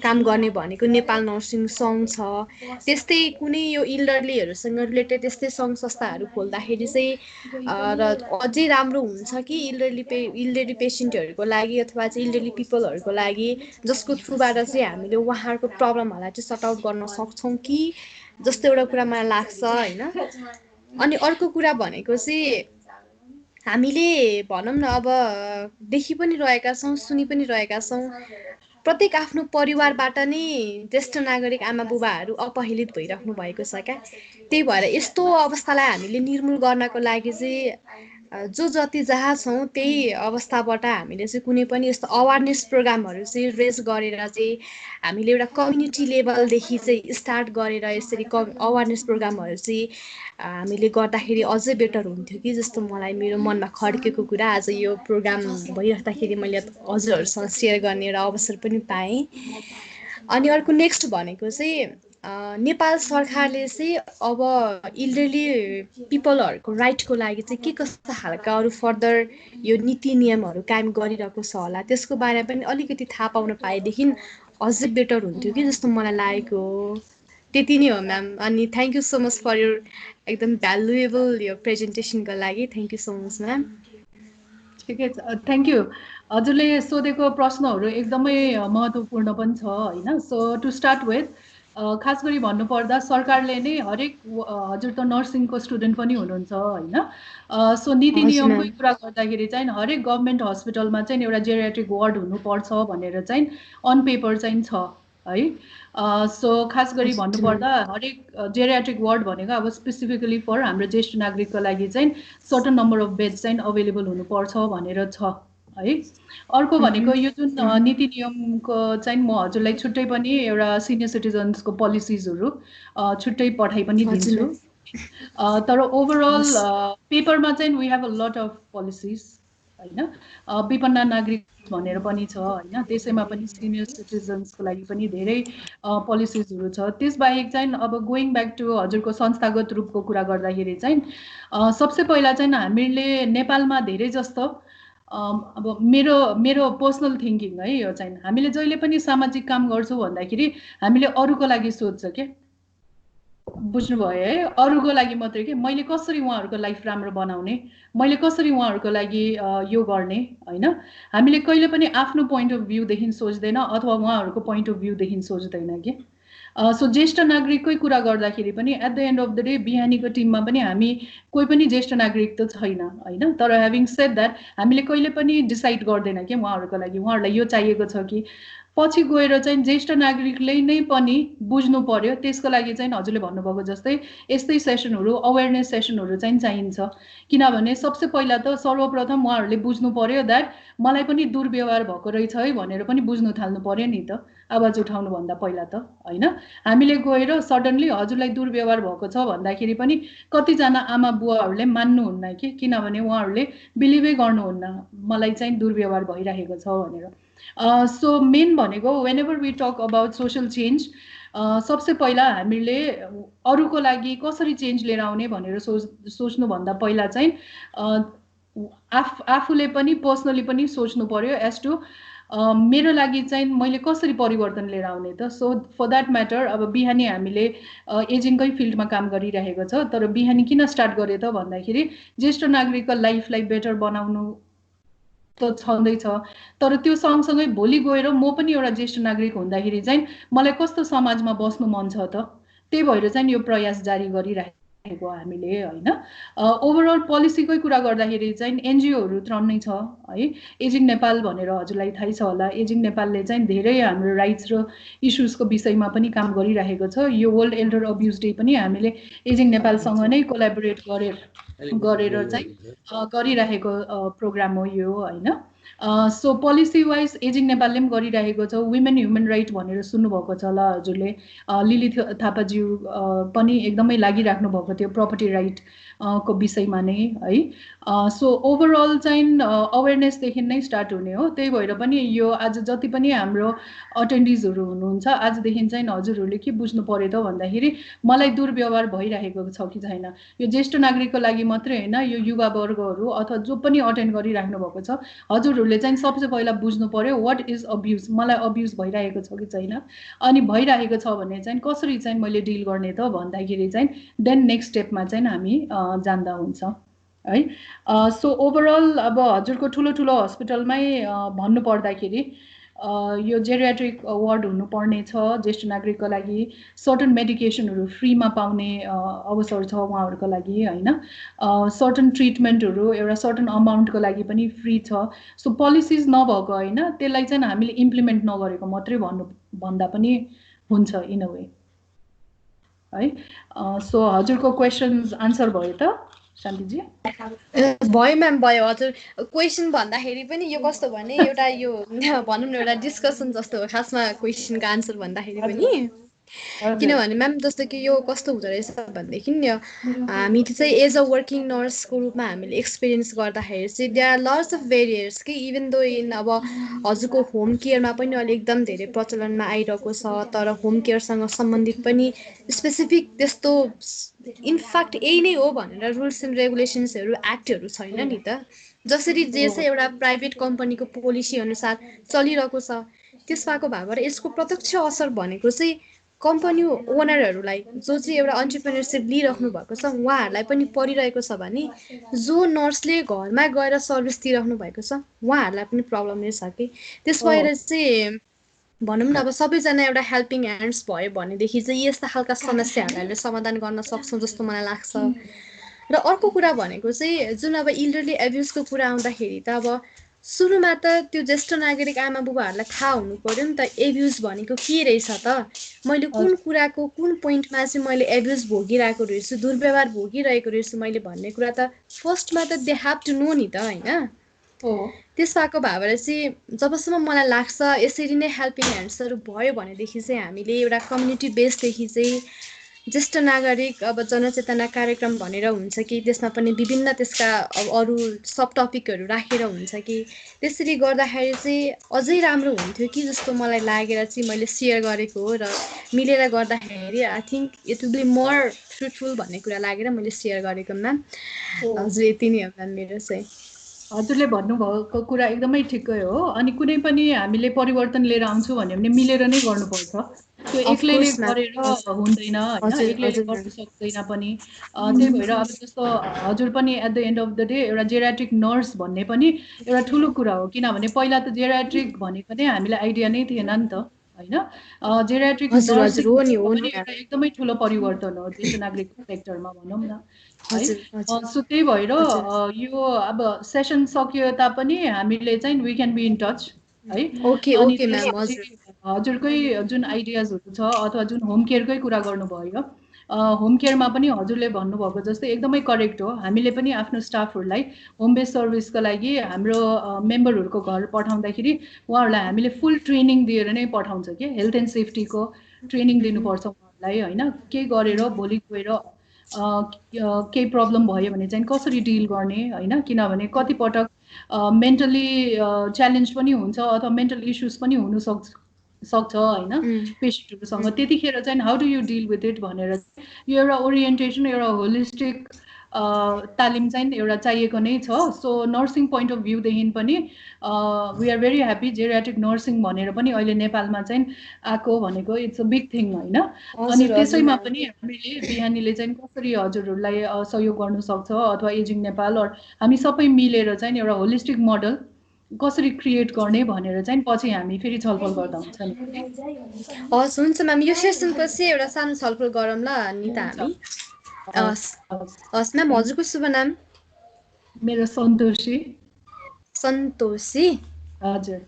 काम गर्ने भनेको नेपाल नर्सिङ सङ्घ छ। त्यस्तै कुनै यो इल्डरलीहरूसँग रिलेटेड त्यस्तै सङ्घ संस्थाहरू खोल्दाखेरि चाहिँ र अझै राम्रो हुन्छ कि इल्डरली पेसेन्टहरूको लागि अथवा चाहिँ इल्डरली पिपलहरूको लागि, जसको थ्रुबाट चाहिँ हामीले उहाँहरूको प्रब्लमहरूलाई चाहिँ सर्ट आउट गर्न सक्छौँ कि जस्तो एउटा कुरा मलाई लाग्छ होइन। अनि अर्को कुरा भनेको चाहिँ हामीले भनौँ न अब देखि पनि रहेका छौँ, सुनि पनि रहेका छौँ, प्रत्येक आफ्नो परिवारबाट नै ज्येष्ठ नागरिक आमा बुबाहरू अपहेलित भइराख्नु भएको छ क्या। त्यही भएर यस्तो अवस्थालाई हामीले निर्मूल गर्नको लागि चाहिँ जो जति जहाँ छौँ त्यही अवस्थाबाट हामीले चाहिँ कुनै पनि यस्तो अवेरनेस प्रोग्रामहरू चाहिँ रेज गरेर चाहिँ हामीले एउटा कम्युनिटी लेभलदेखि चाहिँ स्टार्ट गरेर यसरी अवेरनेस प्रोग्रामहरू चाहिँ हामीले गर्दाखेरि अझै बेटर हुन्थ्यो कि जस्तो मलाई मेरो मनमा खड्केको कुरा आज यो प्रोग्राम भइराख्दाखेरि मैले हजुरहरूसँग सेयर गर्ने एउटा अवसर पनि पाएँ। अनि अर्को नेक्स्ट भनेको चाहिँ नेपाल सरकारले चाहिँ अब इल्डरली पिपलहरूको राइटको लागि चाहिँ के कस्ता खालका अरू फर्दर यो नीति नियमहरू कायम गरिरहेको छ होला, त्यसको बारेमा पनि अलिकति थाहा पाउन पाएदेखि अझै बेटर हुन्थ्यो कि जस्तो मलाई लागेको हो। त्यति नै हो म्याम। अनि thank you so much for your एकदम भ्यालुएबल यो प्रेजेन्टेसनको लागि। Thank you so much ma'am. ठिकै छ, थ्याङ्क यू। हजुरले सोधेको प्रश्नहरू एकदमै महत्त्वपूर्ण पनि छ होइन। सो टु स्टार्ट विथ खास गरी भन्नुपर्दा सरकारले नै हरेक हजुर त नर्सिङको स्टुडेन्ट पनि हुनुहुन्छ होइन। सो नीति नियमकै कुरा गर्दाखेरि चाहिँ हरेक गभर्मेन्ट हस्पिटलमा चाहिँ एउटा जेरियाट्रिक वार्ड हुनुपर्छ भनेर चाहिँ अन पेपर चाहिँ छ है। सो खास गरी भन्नुपर्दा हरेक जेरियाट्रिक वार्ड भनेको अब स्पेसिफिकली फर हाम्रो ज्येष्ठ नागरिकको लागि चाहिँ सर्टन नम्बर अफ बेड चाहिँ अभाइलेबल हुनुपर्छ भनेर छ है। अर्को भनेको यो जुन नीति नियमको चाहिँ म हजुरलाई छुट्टै पनि एउटा सिनियर सिटिजन्सको पोलिसिजहरू छुट्टै पठाइ पनि दिन्छु। तर ओभरअल पेपरमा चाहिँ we have a lot of policies होइन। विपन्न नागरिक भनेर पनि छ होइन, त्यसैमा पनि सिनियर सिटिजन्सको लागि पनि धेरै पोलिसिजहरू छ। त्यसबाहेक चाहिँ अब गोइङ ब्याक टु हजुरको संस्थागत रूपको कुरा गर्दाखेरि चाहिँ सबसे पहिला चाहिँ हामीले नेपालमा धेरै जस्तो अब मेरो पर्सनल थिङ्किङ है यो चाहिँ हामीले जहिले पनि सामाजिक काम गर्छौँ भन्दाखेरि हामीले अरूको लागि सोध्छ के, बुझ्नुभयो है, अरूको लागि मात्रै के मैले कसरी उहाँहरूको लाइफ राम्रो बनाउने, मैले कसरी उहाँहरूको लागि यो गर्ने होइन। हामीले कहिले पनि आफ्नो पोइन्ट अफ भ्यूदेखि सोच्दैन अथवा उहाँहरूको पोइन्ट अफ भ्यूदेखि सोच्दैन कि। सो ज्येष्ठ नागरिककै कुरा गर्दाखेरि पनि at the end of the day बिहानीको टिममा पनि हामी कोही पनि ज्येष्ठ नागरिक त छैन होइन। तर ह्याभिङ सेड द्याट हामीले कहिले पनि डिसाइड गर्दैन कि उहाँहरूको लागि उहाँहरूलाई यो चाहिएको छ कि पछि गएर चाहिँ ज्येष्ठ नागरिकले नै पनि बुझ्नु पर्यो। त्यसको लागि चाहिँ हजुरले भन्नुभएको जस्तै यस्तै सेसनहरू अवेरनेस सेसनहरू चाहिँ चाहिन्छ। किनभने सबसे पहिला त सर्वप्रथम उहाँहरूले बुझ्नु पर्यो द्याट मलाई पनि दुर्व्यवहार भएको रहेछ है भनेर पनि बुझ्नु थाल्नु पर्यो नि त आवाज उठाउनुभन्दा पहिला त होइन। हामीले गएर सडनली हजुरलाई दुर्व्यवहार भएको छ भन्दाखेरि पनि कतिजना आमा बुवाहरूले मान्नुहुन्न कि, किनभने उहाँहरूले बिलिभै गर्नुहुन्न मलाई चाहिँ दुर्व्यवहार भइरहेको छ भनेर। सो मेन भनेको whenever we talk about social change सबसे पहिला हामीले अरूको लागि कसरी चेन्ज लिएर आउने भनेर सोच्नुभन्दा पहिला चाहिँ आफूले पनि पर्सनली पनि सोच्नु पर्यो एज टु मेरो लागि चाहिँ मैले कसरी परिवर्तन लिएर आउने त। सो फर द्याट म्याटर अब बिहानी हामीले एजिङकै फिल्डमा काम गरिरहेको छ, तर बिहानी किन स्टार्ट गरे त भन्दाखेरि ज्येष्ठ नागरिकको लाइफलाई बेटर बनाउनु त छँदैछ, तर त्यो सँगसँगै भोलि गएर म पनि एउटा ज्येष्ठ नागरिक हुँदाखेरि चाहिँ मलाई कस्तो समाजमा बस्नु मन छ त, त्यही भएर चाहिँ यो प्रयास जारी गरिरहेको गरिराखेको हामीले हैन ओभरअल पोलिसीकै कुरा गर्दाखेरि चाहिँ एनजिओहरू त्रन्नै छ है एजिङ नेपाल भनेर हजुरलाई थाहै छ होला एजिङ नेपालले चाहिँ धेरै हाम्रो राइट्स र इस्युजको विषयमा पनि काम गरिरहेको छ यो वर्ल्ड एल्डर अब्युज डे पनि हामीले एजिङ नेपालसँग नै कोलाबोरेट गरेर चाहिँ गरिरहेको प्रोग्राम हो यो हैन सो पोलिसी वाइज एजिङ नेपालले पनि गरिरहेको छ वुमेन ह्युमन राइट भनेर सुन्नुभएको छ होला हजुरले लिली थापाज्यू पनि एकदमै लागिराख्नु भएको थियो प्रपर्टी राइट को विषयमा नै है सो ओभरअल चाहिँ अवेरनेसदेखि नै स्टार्ट हुने हो त्यही भएर पनि यो आज जति पनि हाम्रो अटेन्डिजहरू हुनुहुन्छ आजदेखि चाहिँ हजुरहरूले के बुझ्नु पर्यो त भन्दाखेरि मलाई दुर्व्यवहार भइरहेको छ कि छैन यो ज्येष्ठ नागरिकको लागि मात्रै हैन यो युवा वर्गहरू अथवा जो पनि अटेन्ड गरिराख्नु भएको छ हजुरहरूले चाहिँ सबसे पहिला बुझ्नु पर्यो व्हाट इज अब्युज मलाई अब्युज भइरहेको छ कि छैन अनि भइरहेको छ भने चाहिँ कसरी चाहिँ मैले डिल गर्ने त भन्दाखेरि चाहिँ देन नेक्स्ट स्टेपमा चाहिँ हामी जान्दा हुन्छ है सो ओभरअल अब हजुरको ठुलो ठुलो हस्पिटलमै भन्नु पर्दाखेरि यो जेरियाट्रिक वार्ड हुनुपर्ने छ ज्येष्ठ नागरिकको लागि सर्टन मेडिकेसनहरू फ्रीमा पाउने अवसर छ उहाँहरूको लागि हैन सर्टन ट्रिटमेन्टहरू एउटा सर्टन अमाउन्टको लागि पनि फ्री छ सो पोलिसिज नभएको हैन त्यसलाई चाहिँ हामीले इम्प्लिमेन्ट नगरेको मात्रै भन्दा पनि हुन्छ इन अ वे है सो हजुरको क्वेसन्स आन्सर भयो त शान्तिजी भयो म्याम भयो हजुर क्वेसन भन्दाखेरि पनि यो कस्तो भने एउटा यो भनौँ न एउटा डिस्कसन जस्तो हो खासमा क्वेसनको आन्सर भन्दाखेरि पनि किनभने म्याम जस्तो कि यो कस्तो हुँदो रहेछ भनेदेखि हामी चाहिँ एज अ वर्किङ नर्सको रूपमा हामीले एक्सपिरियन्स गर्दाखेरि चाहिँ देयर आर लट्स अफ भेरियर्स कि इभन दो इन अब हजुरको होम केयरमा पनि अहिले एकदम धेरै प्रचलनमा आइरहेको छ तर होम केयरसँग सम्बन्धित पनि स्पेसिफिक त्यस्तो इनफ्याक्ट यही नै हो भनेर रुल्स एन्ड रेगुलेसन्सहरू एक्टहरू छैन नि त जसरी जे चाहिँ एउटा प्राइभेट कम्पनीको पोलिसी अनुसार चलिरहेको छ त्यसमाको भएर यसको प्रत्यक्ष असर भनेको चाहिँ कम्पनी ओनरहरूलाई जो चाहिँ एउटा एन्टरप्रेन्योरसिप लिइराख्नु भएको छ उहाँहरूलाई पनि परिरहेको छ भने जो नर्सले घरमा गएर सर्भिस दिइराख्नु भएको छ उहाँहरूलाई पनि प्रब्लम नै छ कि त्यस भएर चाहिँ भनौँ न अब सबैजना एउटा हेल्पिङ ह्यान्ड्स भयो भनेदेखि चाहिँ यस्ता खालका समस्याहरूलाई हामीले समाधान गर्न सक्छौँ जस्तो मलाई लाग्छ र अर्को कुरा भनेको चाहिँ जुन अब इल्डरली एब्युजको कुरा आउँदाखेरि त अब सुरुमा त त्यो ज्येष्ठ नागरिक आमा बुबाहरूलाई थाहा हुनु पर्यो नि त एब्युज भनेको के रहेछ त मैले कुन कुराको कुन पोइन्टमा चाहिँ मैले एब्युज भोगिरहेको रहेछु दुर्व्यवहार भोगिरहेको रहेछु मैले भन्ने कुरा त फर्स्टमा त दे हेभ टु नो नि त होइन त्यसको भएर चाहिँ जबसम्म मलाई लाग्छ यसरी नै हेल्पिङ ह्यान्ड्सहरू भयो भनेदेखि चाहिँ हामीले एउटा कम्युनिटी बेसदेखि चाहिँ ज्येष्ठ नागरिक अब जनचेतना कार्यक्रम भनेर हुन्छ कि त्यसमा पनि विभिन्न त्यसका अरू सब टपिकहरू राखेर हुन्छ कि त्यसरी गर्दाखेरि चाहिँ अझै राम्रो हुन्थ्यो कि जस्तो मलाई लागेर चाहिँ मैले सेयर गरेको हो र मिलेर गर्दाखेरि I think it will be more fruitful भन्ने कुरा लागेर मैले सेयर गरेको म्याम हजुर यति नै हो म्याम मेरो चाहिँ हजुरले भन्नुभएको कुरा एकदमै ठिकै हो अनि कुनै पनि हामीले परिवर्तन लिएर आउँछु भन्यो भने मिलेर नै गर्नुपर्छ त्यो एक्लैले गरेर हुँदैन हैन एक्लैले गर्न सक्दैन पनि त्यही भएर अब जस्तो हजुर पनि at the end of the day एउटा जेरियाट्रिक नर्स भन्ने पनि एउटा ठुलो कुरा हो किनभने पहिला त जेरियाट्रिक भनेको नै हामीलाई आइडिया नै थिएन नि त हैन जेरियाट्रिक नर्स एकदमै ठुलो परिवर्तन हो ज्येष्ठ नागरिक सेक्टरमा भनौँ न सो त्यही भएर यो अब सेसन सकियो तापनि हामीले चाहिँ we can be in touch है हजुरकै जुन आइडियाजहरू छ अथवा जुन होम केयरकै कुरा गर्नुभयो होम केयरमा पनि हजुरले भन्नुभएको जस्तै एकदमै करेक्ट हो हामीले पनि आफ्नो स्टाफहरूलाई होम बेस्ड सर्भिसको लागि हाम्रो मेम्बरहरूको घर पठाउँदाखेरि उहाँहरूलाई हामीले फुल ट्रेनिङ दिएर नै पठाउँछ कि हेल्थ एन्ड सेफ्टीको ट्रेनिङ दिनुपर्छ उहाँहरूलाई होइन के गरेर भोलि गएर केही प्रब्लम भयो भने चाहिँ कसरी डिल गर्ने होइन किनभने कतिपटक मेन्टली च्यालेन्ज पनि हुन्छ अथवा मेन्टल इस्युज पनि हुनसक्छ होइन पेसेन्टहरूसँग त्यतिखेर चाहिँ how do you deal with it भनेर यो एउटा ओरिएन्टेसन एउटा होलिस्टिक तालिम चाहिँ एउटा चाहिएको नै छ सो नर्सिङ पोइन्ट अफ भ्यूदेखि पनि we are very happy geriatric nursing भनेर पनि अहिले नेपालमा चाहिँ आएको भनेको इट्स अ बिग थिङ होइन अनि त्यसैमा पनि हामीले बिहानीले चाहिँ कसरी हजुरहरूलाई सहयोग गर्नु सक्छ अथवा एजिङ नेपाल हामी सबै मिलेर चाहिँ एउटा होलिस्टिक मोडल कसरी क्रिएट गर्ने भनेर चाहिँ पछि हामी फेरि छलफल गर्दा हुन्छ नि हस् हुन्छ म्याम यो सेसनपछि एउटा सानो छलफल गरौँ ल निता हामी हस् म्याम हजुरको शुभ नाम मेरो सन्तोषी सन्तोषी हजुर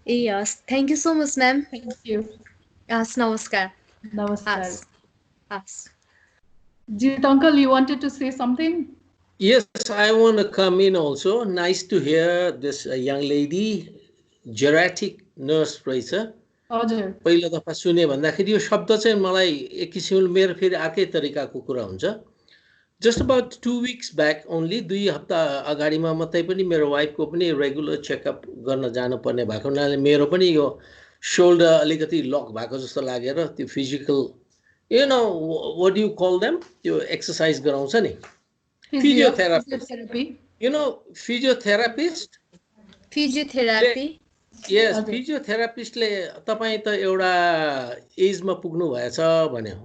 ए हस् thank you so much ma'am thank you हस् नमस्कार नमस्कार हस् Jit uncle, you wanted to say something? Yes, I want to come in also. Nice to hear this young lady, geriatric nurse रहेछ हजुर पहिलो दफा सुने भन्दाखेरि यो शब्द चाहिँ मलाई एक किसिमले मेरो फेरि अर्कै तरिकाको कुरा हुन्छ just about 2 weeks back only 2 हप्ता अगाडिमा मात्रै पनि मेरो वाइफको पनि रेगुलर चेकअप गर्न जानुपर्ने भएको हुनाले मेरो पनि यो शोल्डर अलिकति लक भएको जस्तो लागेर त्यो physical you know what do you call them त्यो एक्सरसाइज गराउँछ नि physiotherapy you know physiotherapist yes physiotherapist ले तपाई त एउटा एजमा पुग्नु भएछ भन्यो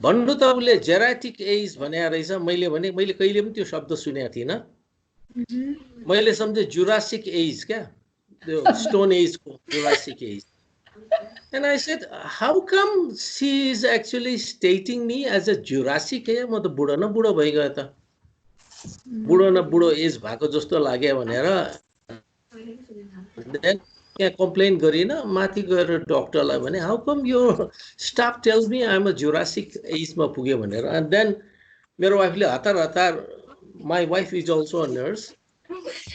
भन्नु त उले जेराटिक एज भने रहेछ मैले कहिले पनि त्यो शब्द सुनेको थिइन मैले सम्झे जुरासिक एज क्या त्यो स्टोन एज को Jurassic age and I said how come she is actually stating me as a Jurassic age म त बुढो न बुढो भइ गए त बुढो एज भएको जस्तो लाग्यो भनेर then यहाँ कम्प्लेन गरिन माथि गएर डाक्टरलाई भने हाउ कम यो staff tells me I am a Jurassic एजमा पुग्यो भनेर एन्ड देन मेरो वाइफले हतार my wife is also a nurse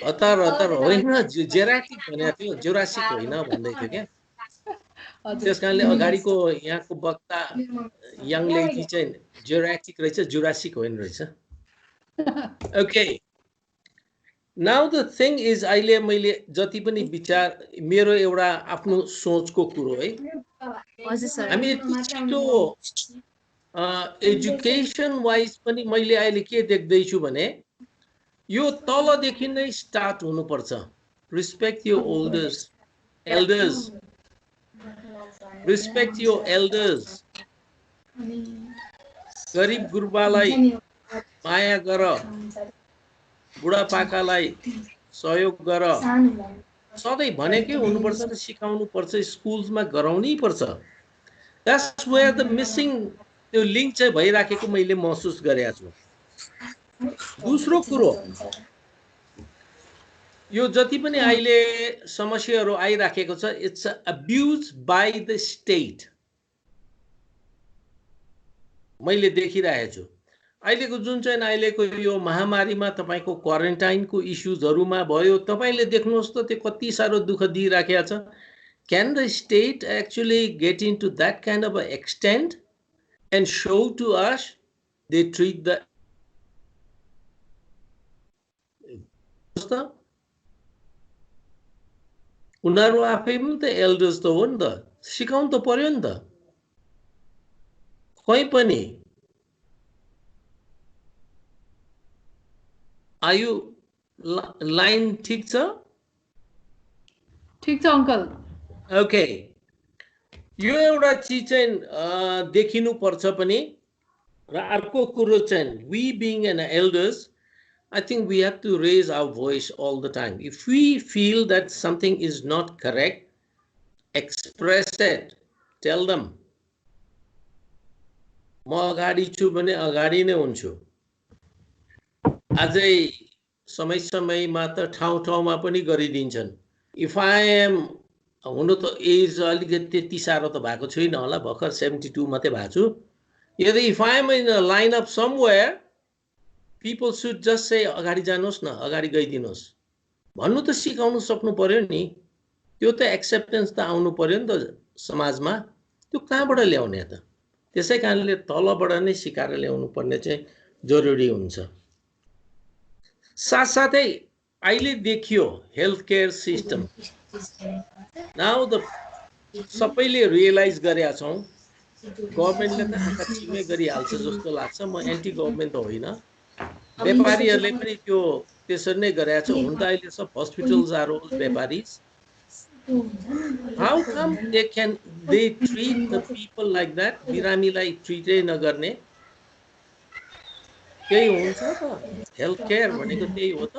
हतार होइन जेराटिक भनेको थियो जुरासिक होइन भन्दै थियो क्या त्यस कारणले अगाडिको यहाँको वक्ता यङ लेडी चाहिँ जेराटिक रहेछ जुरासिक होइन रहेछ okay now the thing is अहिले मैले जति पनि विचार मेरो एउटा आफ्नो सोचको कुरो है हामी छिटो एजुकेसन वाइज पनि मैले अहिले के देख्दैछु भने यो तलदेखि नै स्टार्ट हुनुपर्छ respect your elders respect your elders गरिब गुरुबालाई माया गर बुढापाकालाई सहयोग गर सधैँ भनेकै हुनुपर्छ र सिकाउनु पर्छ स्कुलमा गराउनै पर्छ द्याट्स वेयर द मिसिङ त्यो लिङ्क चाहिँ भइराखेको मैले महसुस गरेको छु दोस्रो कुरो यो जति पनि अहिले समस्याहरू आइराखेको छ it's abuse by the state मैले देखिरहेको छु अहिलेको जुन चाहिँ अहिलेको यो महामारीमा तपाईको क्वारेन्टाइनको इश्यूजहरुमा भयो तपाईले देख्नुहोस् त त्यो कति सारो दुःख दिइराखेको छ can the state actually get into that kind of a extent and show to us they treat the उनीहरु आफै पनि त एल्डर्स त हो नि त सिकाउनु त पर्यो नि त खै पनि Are you line ठीक छ? ठीक छ अंकल. Okay. यो एउटा चीज चाहिँ देखिनु पर्छ पनि र अर्को कुरो चाहिँ we being an elders I think we have to raise our voice all the time. If we feel that something is not correct, express it. Tell them. म अगाडि छु भने अगाडि नै हुन्छु. अझै समय-समयमा त ठाउँ-ठाउँमा पनि गरिदिन्छन्. If I am हुनु त एज अलिकति त्यति सारो त भएको छैन होला भर्खर 72 मात्रै भएको छु. यदि if I am in a line up somewhere people should just say अगाडि जानुहोस् न अगाडि गइदिनुहोस् भन्नु त सिकाउनु सक्नु पर्यो नि. त्यो त एक्सेप्टेन्स त आउनु पर्यो नि त समाजमा. त्यो कहाँबाट ल्याउने त? त्यसै कारणले तलबाट नै सिकाएर ल्याउनु पर्ने चाहिँ जरुरी हुन्छ. साथसाथै अहिले देखियो health care system now the सबैले रियलाइज गरेका छौं गभर्नमेन्टले त आँखा चिम्मै गरिहाल्छ जस्तो लाग्छ. म एन्टी गभर्नमेन्ट त होइन व्यापारीहरूले पनि त्यो त्यसरी नै गरेका छ. हुन त अहिले सब हस्पिटल्स आर ओल व्यापारीज. How come they treat the people like that? बिरामीलाई ट्रिटै नगर्ने केही हुन्छ त? हेल्थ केयर भनेको त्यही हो त.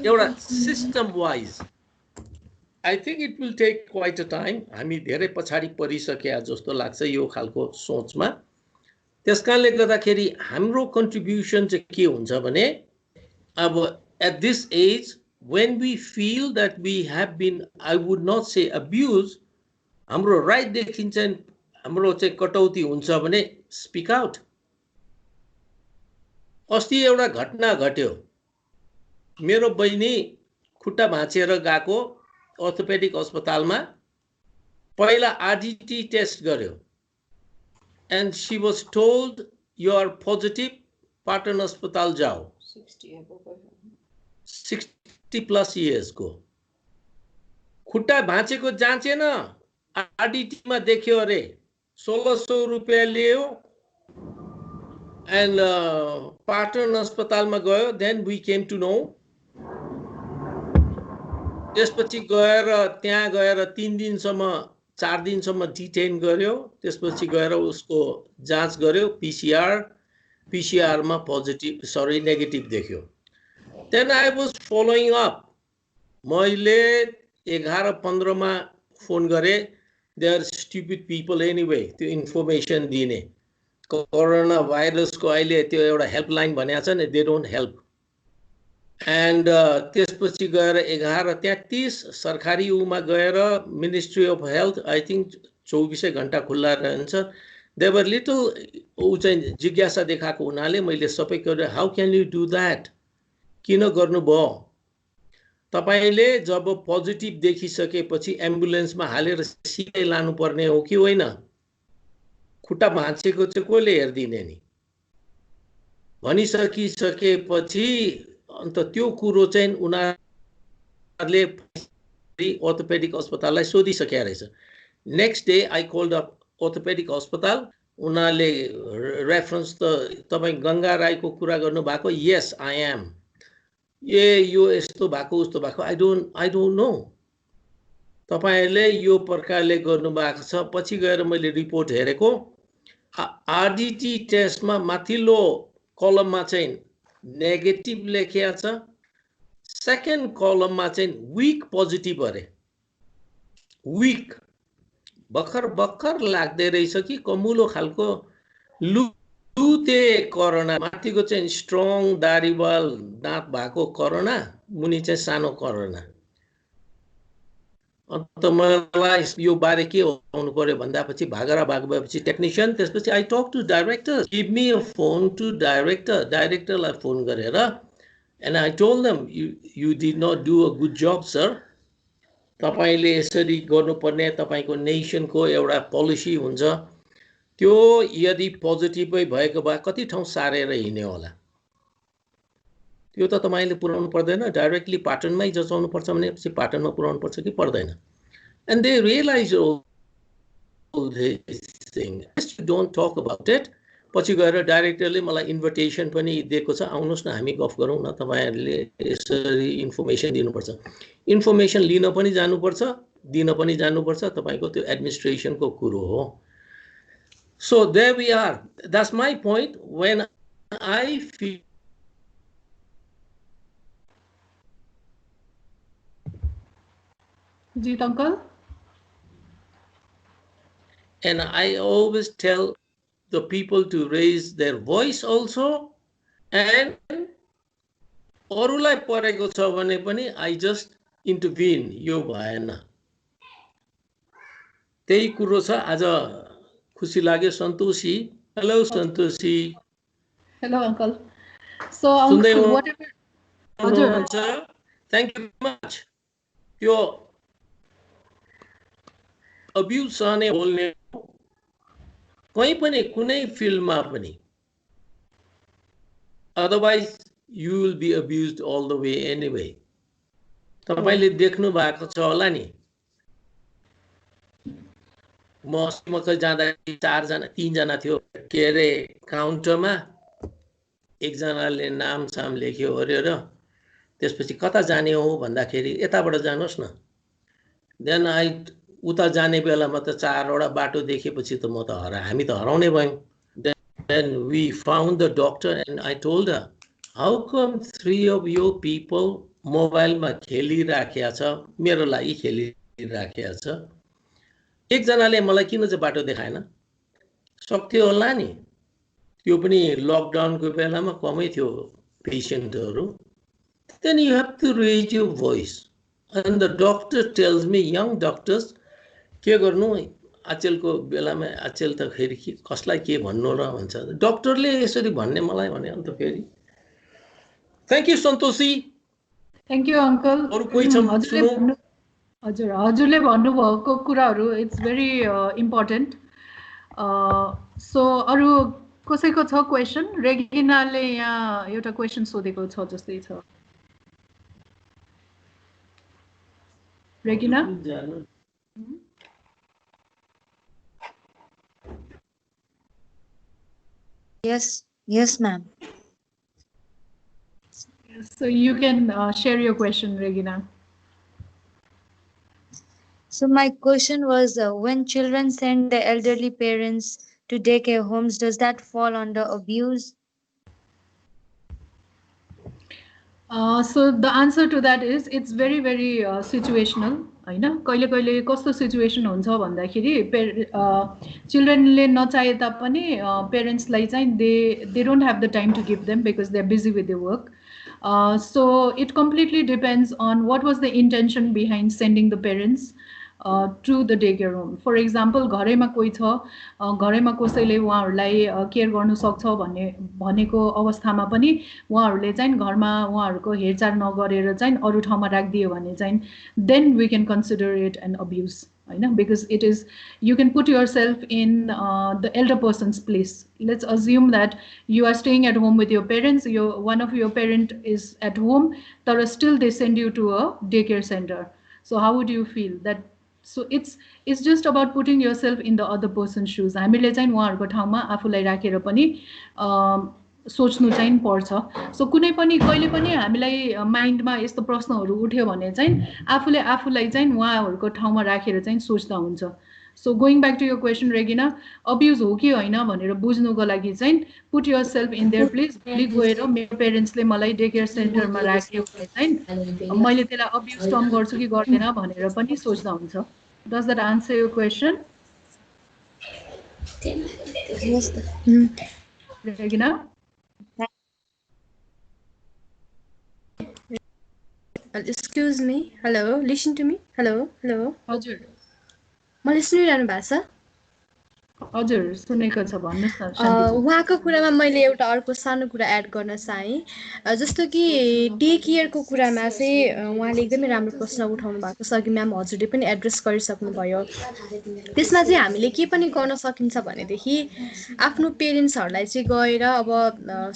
एउटा system wise I think it will take quite a time. हामी धेरै पछाडी परिसक्या जस्तो लाग्छ यो खालको सोचमा। त्यसकारणले गर्दाखेरि हाम्रो कन्ट्रिब्युसन चाहिँ के हुन्छ भने अब at this age when we feel that we have been, I would not say abused, हाम्रो राइट देखिन्छ हाम्रो चाहिँ कटौती हुन्छ भने स्पिक आउट। अस्ति एउटा घटना घट्यो, मेरो बहिनी खुट्टा भाँचिएर गएको अर्थोपेडिक अस्पतालमा, पहिला आरडीटी टेस्ट गर्यो and she was told you are positive, Patan अस्पताल जाओ। 60 plus years को खुट्टा भाँचेको जाँचेन, आरडीटी मा देख्यो अरे 1600 रुपैयाँ लियो and पाटन अस्पतालमा गयो। then we came to know, त्यसपछि गएर त्यहाँ गएर 3 दिनसम्म 4 दिनसम्म डिटेन गर्यो। त्यसपछि गएर उसको जाँच गर्यो, पीसीआर मा पोजिटिभ नेगेटिभ देख्यो। then I was following up, मैले 11:15 मा फोन गरे। they are stupid people anyway, त्यो इन्फर्मेसन दिने। कोरोना भाइरसको अहिले त्यो एउटा हेल्पलाइन भनेको छ नि, they don't help। and त्यसपछि गएर 11:33 सरकारी उमा गएर ministry of health, I think 24 घण्टा खुल्ला रहन्छ। दे वर लिटल ऊ चाहिँ जिज्ञासा देखाएको हुनाले मैले सबै गरेँ, how can you do that, किन गर्नुभयो? तपाईले जब पोजिटिभ देखिसकेपछि एम्बुलेन्समा हालेर सिधै लानुपर्ने हो कि होइन? खुट्टा भाँचेको चाहिँ कसले हेर्दिने नि भनिसकिसकेपछि अन्त त्यो कुरो चाहिँ उनीहरूले अर्थोपेडिक अस्पताललाई सोधिसकेका रहेछ। Next day I called up orthopaedic अस्पताल, उनीहरूले रेफरेन्स त तपाईँ गंगा राईको कुरा गर्नु भएको? Yes I am. यो यस्तो भएको उस्तो भएको, आई डोन्ट नो, तपाईहरुले यो प्रकारले गर्नु भएको छ। पछि गएर मैले रिपोर्ट हेरेको, आरडीटी टेस्टमा माथिल्लो कलममा चाहिँ नेगेटिभ लेखिएको छ, सेकेन्ड कलममा चाहिँ वीक पोजिटिभ अरे। वीक भर्खर लाग्दै रहेछ कि कमुलो खालको लुते कोरोना, माथिको चाहिँ स्ट्रङ दारीवाल दाँत भएको कोरोना, मुनि चाहिँ सानो कोरोना। अन्त मलाई यो बारे के आउनु पर्यो भन्दापछि भागरा भाग भएपछि टेक्निशियन, त्यसपछि I talk to director, give me a phone to डाइरेक्टरलाई फोन गरेर and I told them you did not do a good job sir, तपाईले यसरी गर्नुपर्ने तपाईको नेसनको एउटा पोलिसी हुन्छ, त्यो यदि पोजिटिभै भएको भए कति ठाउँ सारेर हिँड्ने होला, त्यो त तपाईले पुर्याउनु पर्दैन, डाइरेक्टली पाटनमै जचाउनु पर्छ भनेपछि पाटनमा पुर्याउनु पर्छ कि पर्दैन? And they realize all this thing, just don't talk about it। पछि गएर डाइरेक्टरले मलाई इन्भिटेसन पनि दिएको छ, आउनुस् न हामी गफ गरौँ न, तपाईहरुले यसरी इन्फर्मेसन दिनुपर्छ। इन्फर्मेसन लिन पनि जानुपर्छ, दिन पनि जानुपर्छ, तपाईको त्यो एडमिनिस्ट्रेसनको कुरो हो। So there we are, that's my point। when I feel Jeet uncle, and I always tell the people to raise their voice also, and अरूलाई परेको छ भने पनि I just intervene, यो भएन। त्यही कुरो छ। आज खुसी लाग्यो सन्तोषी। हेलो सन्तोषी। hello uncle। So uncle, whatever, हजुर, थ्यांक यू मच। त्यो अब्युज सहने बोल्ने कहीं पनि कुनै फिल्डमा पनि, otherwise you will be abused all the way anyway। तपाईले देख्नु भएको छ होला नि, म जाँदा 3 जना थियो के अरे काउन्टरमा, एकजनाले नाम साम लेख्यो अरे र त्यसपछि कता जाने हो भन्दाखेरि यताबाट जानुहोस् न। देन आई उता जाने बेलामा त 4 वटा बाटो देखेपछि त म त हामी त हराउने भयौं। Then we found the doctor and I told her, how come 3 of your people मोबाइलमा खेलिराखेको छ, मेरो लागि खेलिराखेको छ। एकजनाले मलाई किन चाहिँ बाटो देखाएन, सक्थ्यो होला नि, त्यो पनि लकडाउनको बेलामा कमै थियो पेसेन्टहरू। Then you have to raise your voice. And the doctor tells me, young doctors, के गर्नु आचेलको बेलामा आचेल त फेरि कसलाई के भन्नु र भन्छ, डक्टरले यसरी भन्ने मलाई भने अन्त फेरि। Thank you Santoshi. Thank you uncle. अरु कोही छ सुनौ? हजुर, हजुरले भन्नुभएको कुराहरू इट्स भेरी इम्पोर्टेन्ट। सो अरू कसैको छ क्वेसन? रेगिनाले यहाँ एउटा क्वेसन सोधेको छ जस्तै छ। Regina? Yes, ma'am. So you can share your question, Regina. So my question was, when children send the elderly parents to daycare homes, does that fall under abuse? So the answer to that is it's very, very situational. हैन, कहिले कहिले कस्तो situation हुन्छ भन्दाखेरि चिल्ड्रेनले नचाहे तापनि पेरेन्ट्सलाई चाहिँ they don't have the time to give them because they are busy with their work. So it completely depends on what was the intention behind sending the parents to the daycare home. For example, घरैमा कोही छ, घरैमा कसैले उहाँहरूलाई care गर्नु सक्छ भनेको अवस्थामा पनि उहाँहरूले चाहिँ घरमा उहाँहरूको हेरचाह नगरेर चाहिँ अरू ठाउँमा राखिदियो भने चाहिँ then we can consider it an abuse. Because it is, you can put yourself in the elder person's place. Let's assume that you are staying at home with your parents, one of your parent is at home, but still they send you to a daycare center. So how would you feel? That so it's just about putting yourself in the other person's shoes. हामीले चाहिँ उहाँहरूको ठाउँमा आफूलाई राखेर पनि सोच्नु चाहिँ पर्छ. सो कुनै पनि कहिले पनि हामीलाई माइन्डमा यस्तो प्रश्नहरू उठ्यो भने चाहिँ आफूलाई चाहिँ उहाँहरूको ठाउँमा राखेर चाहिँ सोच्दा हुन्छ. So going back to your question Regina, abuse हो कि होइन भनेर बुझ्नुको लागि चाहिँ put yourself in their place. भोलि गएर मेरो पेरेन्ट्सले मलाई डे केयर सेन्टरमा राख्यो भने चाहिँ मैले त्यसलाई अब्युज टर्म गर्छु कि गर्दैन भनेर पनि सोच्दा हुन्छ. Does that answer your question Regina? Excuse me. Hello. Listen to me. Hello. हजुर. मलाई सुनिरहनु भएको छ? हजुर, सुनेको छ, भन्नुस् न. उहाँको कुरामा मैले एउटा अर्को सानो कुरा एड गर्न चाहेँ. जस्तो कि डे केयरको कुरामा चाहिँ उहाँले एकदमै राम्रो प्रश्न उठाउनु भएको छ कि म्याम हजुरले पनि एड्रेस गरिसक्नु भयो. त्यसमा चाहिँ हामीले के पनि गर्न सकिन्छ भनेदेखि आफ्नो पेरेन्ट्सहरूलाई चाहिँ गएर अब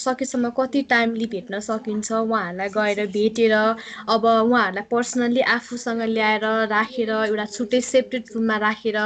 सकेसम्म कति टाइमली भेट्न सकिन्छ उहाँहरूलाई गएर भेटेर अब उहाँहरूलाई पर्सनल्ली आफूसँग ल्याएर राखेर एउटा छुट्टै सेपरेट रुममा राखेर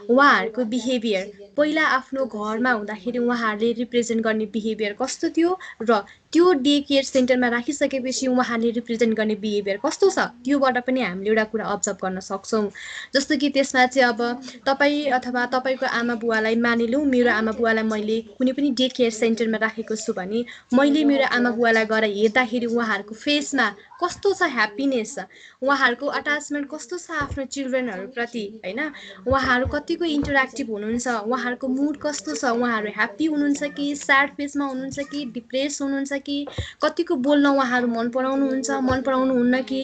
उहाँहरूको बिहेभियर पहिला आफ्नो घरमा हुँदाखेरि उहाँहरूले रिप्रेजेन्ट गर्ने बिहेभियर कस्तो थियो र त्यो डे केयर सेन्टरमा राखिसकेपछि उहाँले रिप्रेजेन्ट गर्ने बिहेभियर कस्तो छ त्योबाट पनि हामीले एउटा कुरा अब्जर्भ गर्न सक्छौँ. जस्तो कि त्यसमा चाहिँ अब तपाईँ अथवा तपाईँको आमा बुवालाई मानिलिउँ, मेरो आमा बुवालाई मैले कुनै पनि डे केयर सेन्टरमा राखेको छु भने मैले मेरो आमा बुवालाई गएर हेर्दाखेरि उहाँहरूको फेसमा कस्तो छ ह्याप्पिनेस, उहाँहरूको अट्याचमेन्ट कस्तो छ आफ्नो चिल्ड्रेनहरूप्रति, होइन, उहाँहरू कतिको इन्टरेक्टिभ हुनुहुन्छ, उहाँहरूको मुड कस्तो छ, उहाँहरू ह्याप्पी हुनुहुन्छ कि स्याड फेसमा हुनुहुन्छ कि डिप्रेस हुनुहुन्छ कि कतिको बोल्न उहाँहरू मन पराउनुहुन्न कि,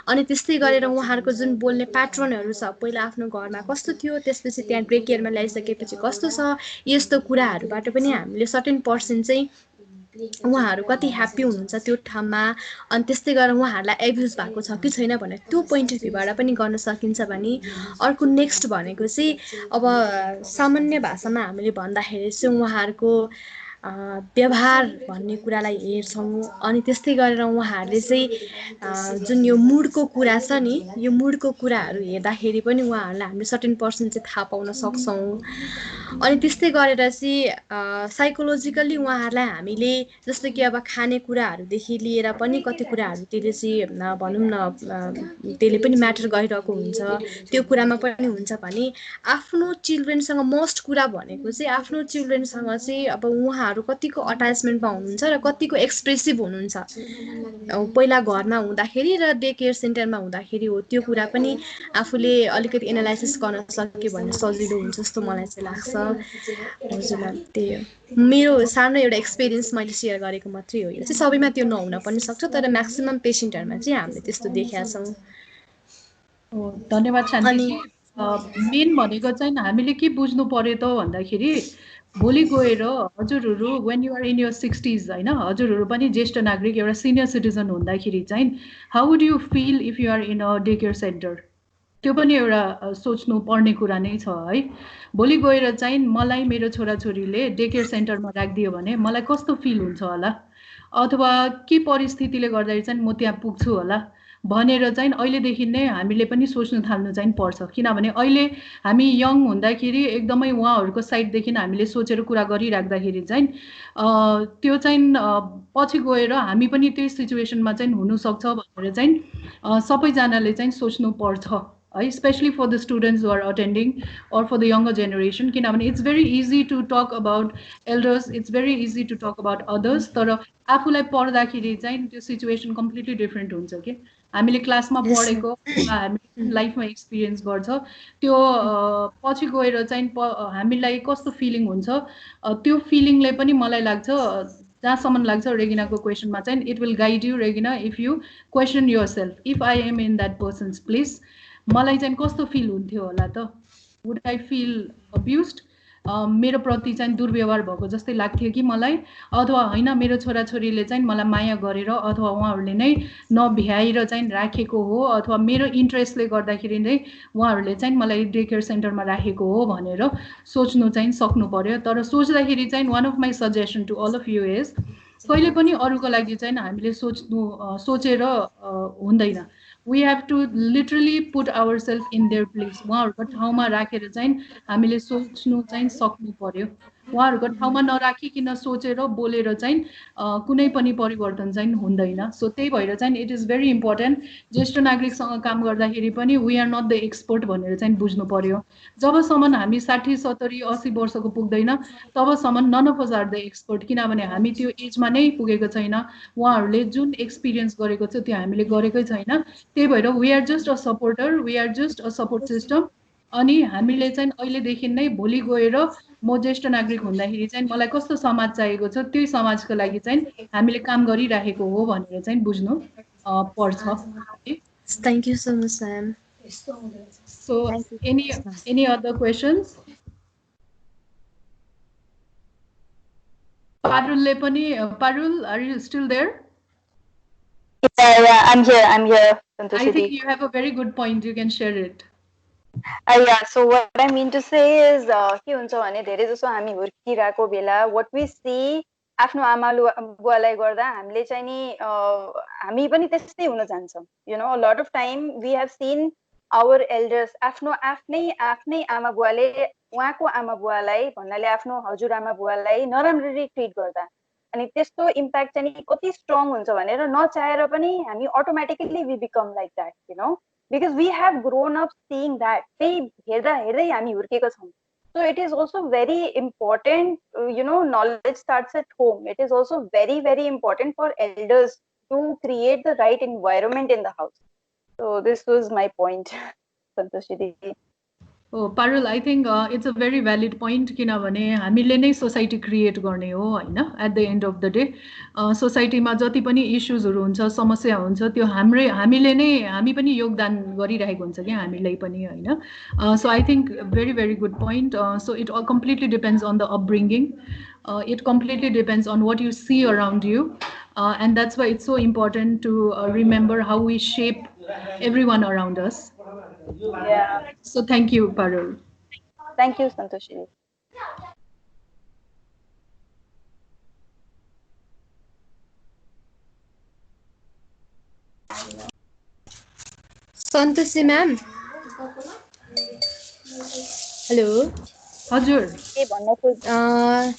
अनि त्यस्तै गरेर उहाँहरूको जुन बोल्ने प्याटर्नहरू छ पहिला आफ्नो घरमा कस्तो थियो त्यसपछि त्यहाँ डे केयरमा ल्याइसकेपछि कस्तो छ, यस्तो कुराहरूबाट पनि हामीले सर्टेन पर्सेन्ट चाहिँ उहाँहरू कति ह्याप्पी हुनुहुन्छ त्यो ठाउँमा, अनि त्यस्तै गरेर उहाँहरूलाई एब्युज भएको छ कि छैन भनेर त्यो पोइन्ट अफ भ्यूबाट पनि गर्न सकिन्छ. भने अर्को नेक्स्ट भनेको चाहिँ अब सामान्य भाषामा हामीले भन्दाखेरि चाहिँ उहाँहरूको व्यवहार भन्ने कुरालाई हेर्छौँ. अनि त्यस्तै गरेर उहाँहरूले चाहिँ जुन यो मुडको कुरा छ नि, यो मुडको कुराहरू हेर्दाखेरि पनि उहाँहरूलाई हामीले सर्टेन पर्सेन्ट चाहिँ थाहा पाउन सक्छौँ. अनि त्यस्तै गरेर चाहिँ साइकोलोजिकल्ली उहाँहरूलाई हामीले जस्तो कि अब खानेकुराहरूदेखि लिएर पनि कति कुराहरू त्यसले चाहिँ भनौँ न त्यसले पनि म्याटर गरिरहेको हुन्छ. त्यो कुरामा पनि हुन्छ भने आफ्नो चिल्ड्रेनसँग मोस्ट कुरा भनेको चाहिँ आफ्नो चिल्ड्रेनसँग चाहिँ अब उहाँहरू उहाँहरू कतिको अट्याचमेन्टमा हुनुहुन्छ र कतिको एक्सप्रेसिभ हुनुहुन्छ पहिला घरमा हुँदाखेरि र डे केयर सेन्टरमा हुँदाखेरि हो त्यो कुरा पनि आफूले अलिकति एनालाइसिस गर्न सक्यो भने सजिलो हुन्छ जस्तो मलाई चाहिँ लाग्छ हजुर म्याम त्यही हो मेरो सानो एउटा एक्सपिरियन्स मैले सेयर गरेको मात्रै हो यो चाहिँ सबैमा त्यो नहुन पनि सक्छ तर म्याक्सिमम पेसेन्टहरूमा चाहिँ हामीले त्यस्तो देखेका छौँ धन्यवाद शान्तिजी मेन भनेको चाहिँ हामीले के बुझ्नु पर्यो त भन्दाखेरि भोलि गएर हजुरहरू when you are in your 60s होइन हजुरहरू पनि ज्येष्ठ नागरिक एउटा सिनियर सिटिजन हुँदाखेरि चाहिँ how would you feel if you are in a day care centre त्यो पनि एउटा सोच्नु पर्ने कुरा नै छ है भोलि गएर चाहिँ मलाई मेरो छोराछोरीले डे केयर सेन्टरमा राखिदियो भने मलाई कस्तो फिल हुन्छ होला अथवा के परिस्थितिले गर्दाखेरि चाहिँ म त्यहाँ पुग्छु होला भनेर चाहिँ अहिलेदेखि नै हामीले पनि सोच्नु थाल्नु चाहिँ पर्छ किनभने अहिले हामी यङ हुँदाखेरि एकदमै उहाँहरूको साइडदेखि हामीले सोचेर कुरा गरिराख्दाखेरि चाहिँ त्यो चाहिँ पछि गएर हामी पनि त्यही सिचुएसनमा चाहिँ हुनसक्छ भनेर चाहिँ सबैजनाले चाहिँ सोच्नु पर्छ है especially for the students who are attending or for the younger generation किनभने it's very easy to talk about elders it's very easy to talk about others तर आफूलाई पढ्दाखेरि चाहिँ त्यो सिचुएसन कम्प्लिटली डिफ्रेन्ट हुन्छ कि हामीले क्लासमा पढेको हामीले लाइफमा एक्सपिरियन्स गर्छ त्यो पछि गएर चाहिँ हामीलाई कस्तो फिलिङ हुन्छ त्यो फिलिङले पनि मलाई लाग्छ जहाँसम्म लाग्छ रेगिनाको क्वेसनमा चाहिँ it will guide you Regina if you question yourself if I am in that person's place मलाई चाहिँ कस्तो फिल हुन्थ्यो होला त वुड आई फिल अब्युस्ड मेरो प्रति चाहिँ दुर्व्यवहार भएको जस्तै लाग्थ्यो कि मलाई अथवा होइन मेरो छोराछोरीले चाहिँ मलाई माया गरेर अथवा उहाँहरूले नै नभ्याएर चाहिँ राखेको हो अथवा मेरो इन्ट्रेस्टले गर्दाखेरि नै उहाँहरूले चाहिँ मलाई डे केयर सेन्टरमा राखेको हो भनेर सोच्नु चाहिँ सक्नु पर्यो तर सोच्दाखेरि चाहिँ one of my suggestion to all of you is कहिले पनि अरूको लागि चाहिँ हामीले सोचेर हुँदैन we have to literally put ourselves in their place उहाँहरूको ठाउँमा राखेर चाहिँ हामीले सोच्नु चाहिँ सक्नु पर्यो उहाँहरूको ठाउँमा नराखिकन सोचेर बोलेर चाहिँ कुनै पनि परिवर्तन चाहिँ हुँदैन सो त्यही भएर चाहिँ इट इज भेरी इम्पोर्टेन्ट ज्येष्ठ नागरिकसँग काम गर्दाखेरि पनि we are not the expert भनेर चाहिँ बुझ्नु पर्यो जबसम्म हामी 60 70 80 वर्षको पुग्दैन तबसम्म none of us are the expert किनभने हामी त्यो एजमा नै पुगेको छैन उहाँहरूले जुन एक्सपिरियन्स गरेको छ त्यो हामीले गरेकै छैन त्यही भएर we are just a supporter we are just a support system अनि हामीले चाहिँ अहिलेदेखि नै भोलि गएर म ज्येष्ठ नागरिक हुँदाखेरि चाहिँ मलाई कस्तो समाज चाहिएको छ त्यही समाजको लागि चाहिँ हामीले काम गरिराखेको हो भनेर चाहिँ बुझ्नु पर्छ thank you so much ma'am so any other questions पारुलले पनि Parul are you still there Yeah, I'm here. I think you have a very good point. You can share it. Yeah, so what I mean to say is के हुन्छ भने धेरै जसो हामी हुर्किरहेको बेला what we see आफ्नो आमा बुवालाई गर्दा हामीले चाहिँ नि हामी पनि त्यस्तै हुन जान्छौँ you know a lot of time we have seen our elders आफ्नो आफ्नै आमा बुवाले उहाँको आमा बुवालाई भन्नाले आफ्नो हजुरआमा बुवालाई नराम्ररी ट्रिट गर्दा अनि त्यस्तो इम्प्याक्ट चाहिँ कति स्ट्रङ हुन्छ भनेर नचाहेर पनि हामी automatically we become like that you know because we have grown up seeing that त्यही हेर्दै हामी हुर्केको छौँ so it is also very important you know knowledge starts at home it is also very very important for elders to create the right environment in the house so this was my point Santoshi दिदी Oh, Parul, I think it's a very valid point किनभने हामीले नै society create गर्ने हो हैन at the end of the day सोसाइटीमा जति पनि इश्युजहरू हुन्छ समस्या हुन्छ त्यो हामी पनि योगदान गरिरहेको हुन्छ कि हामीलाई पनि हैन so I think very very good point so it completely depends on the upbringing it completely depends on what you see around you and that's why it's so important to remember how we shape everyone around us. Yeah. So thank you, Parul. Thank you, Santoshi. Santoshi ma'am. Hello. हजुर के भन्न खोज्नु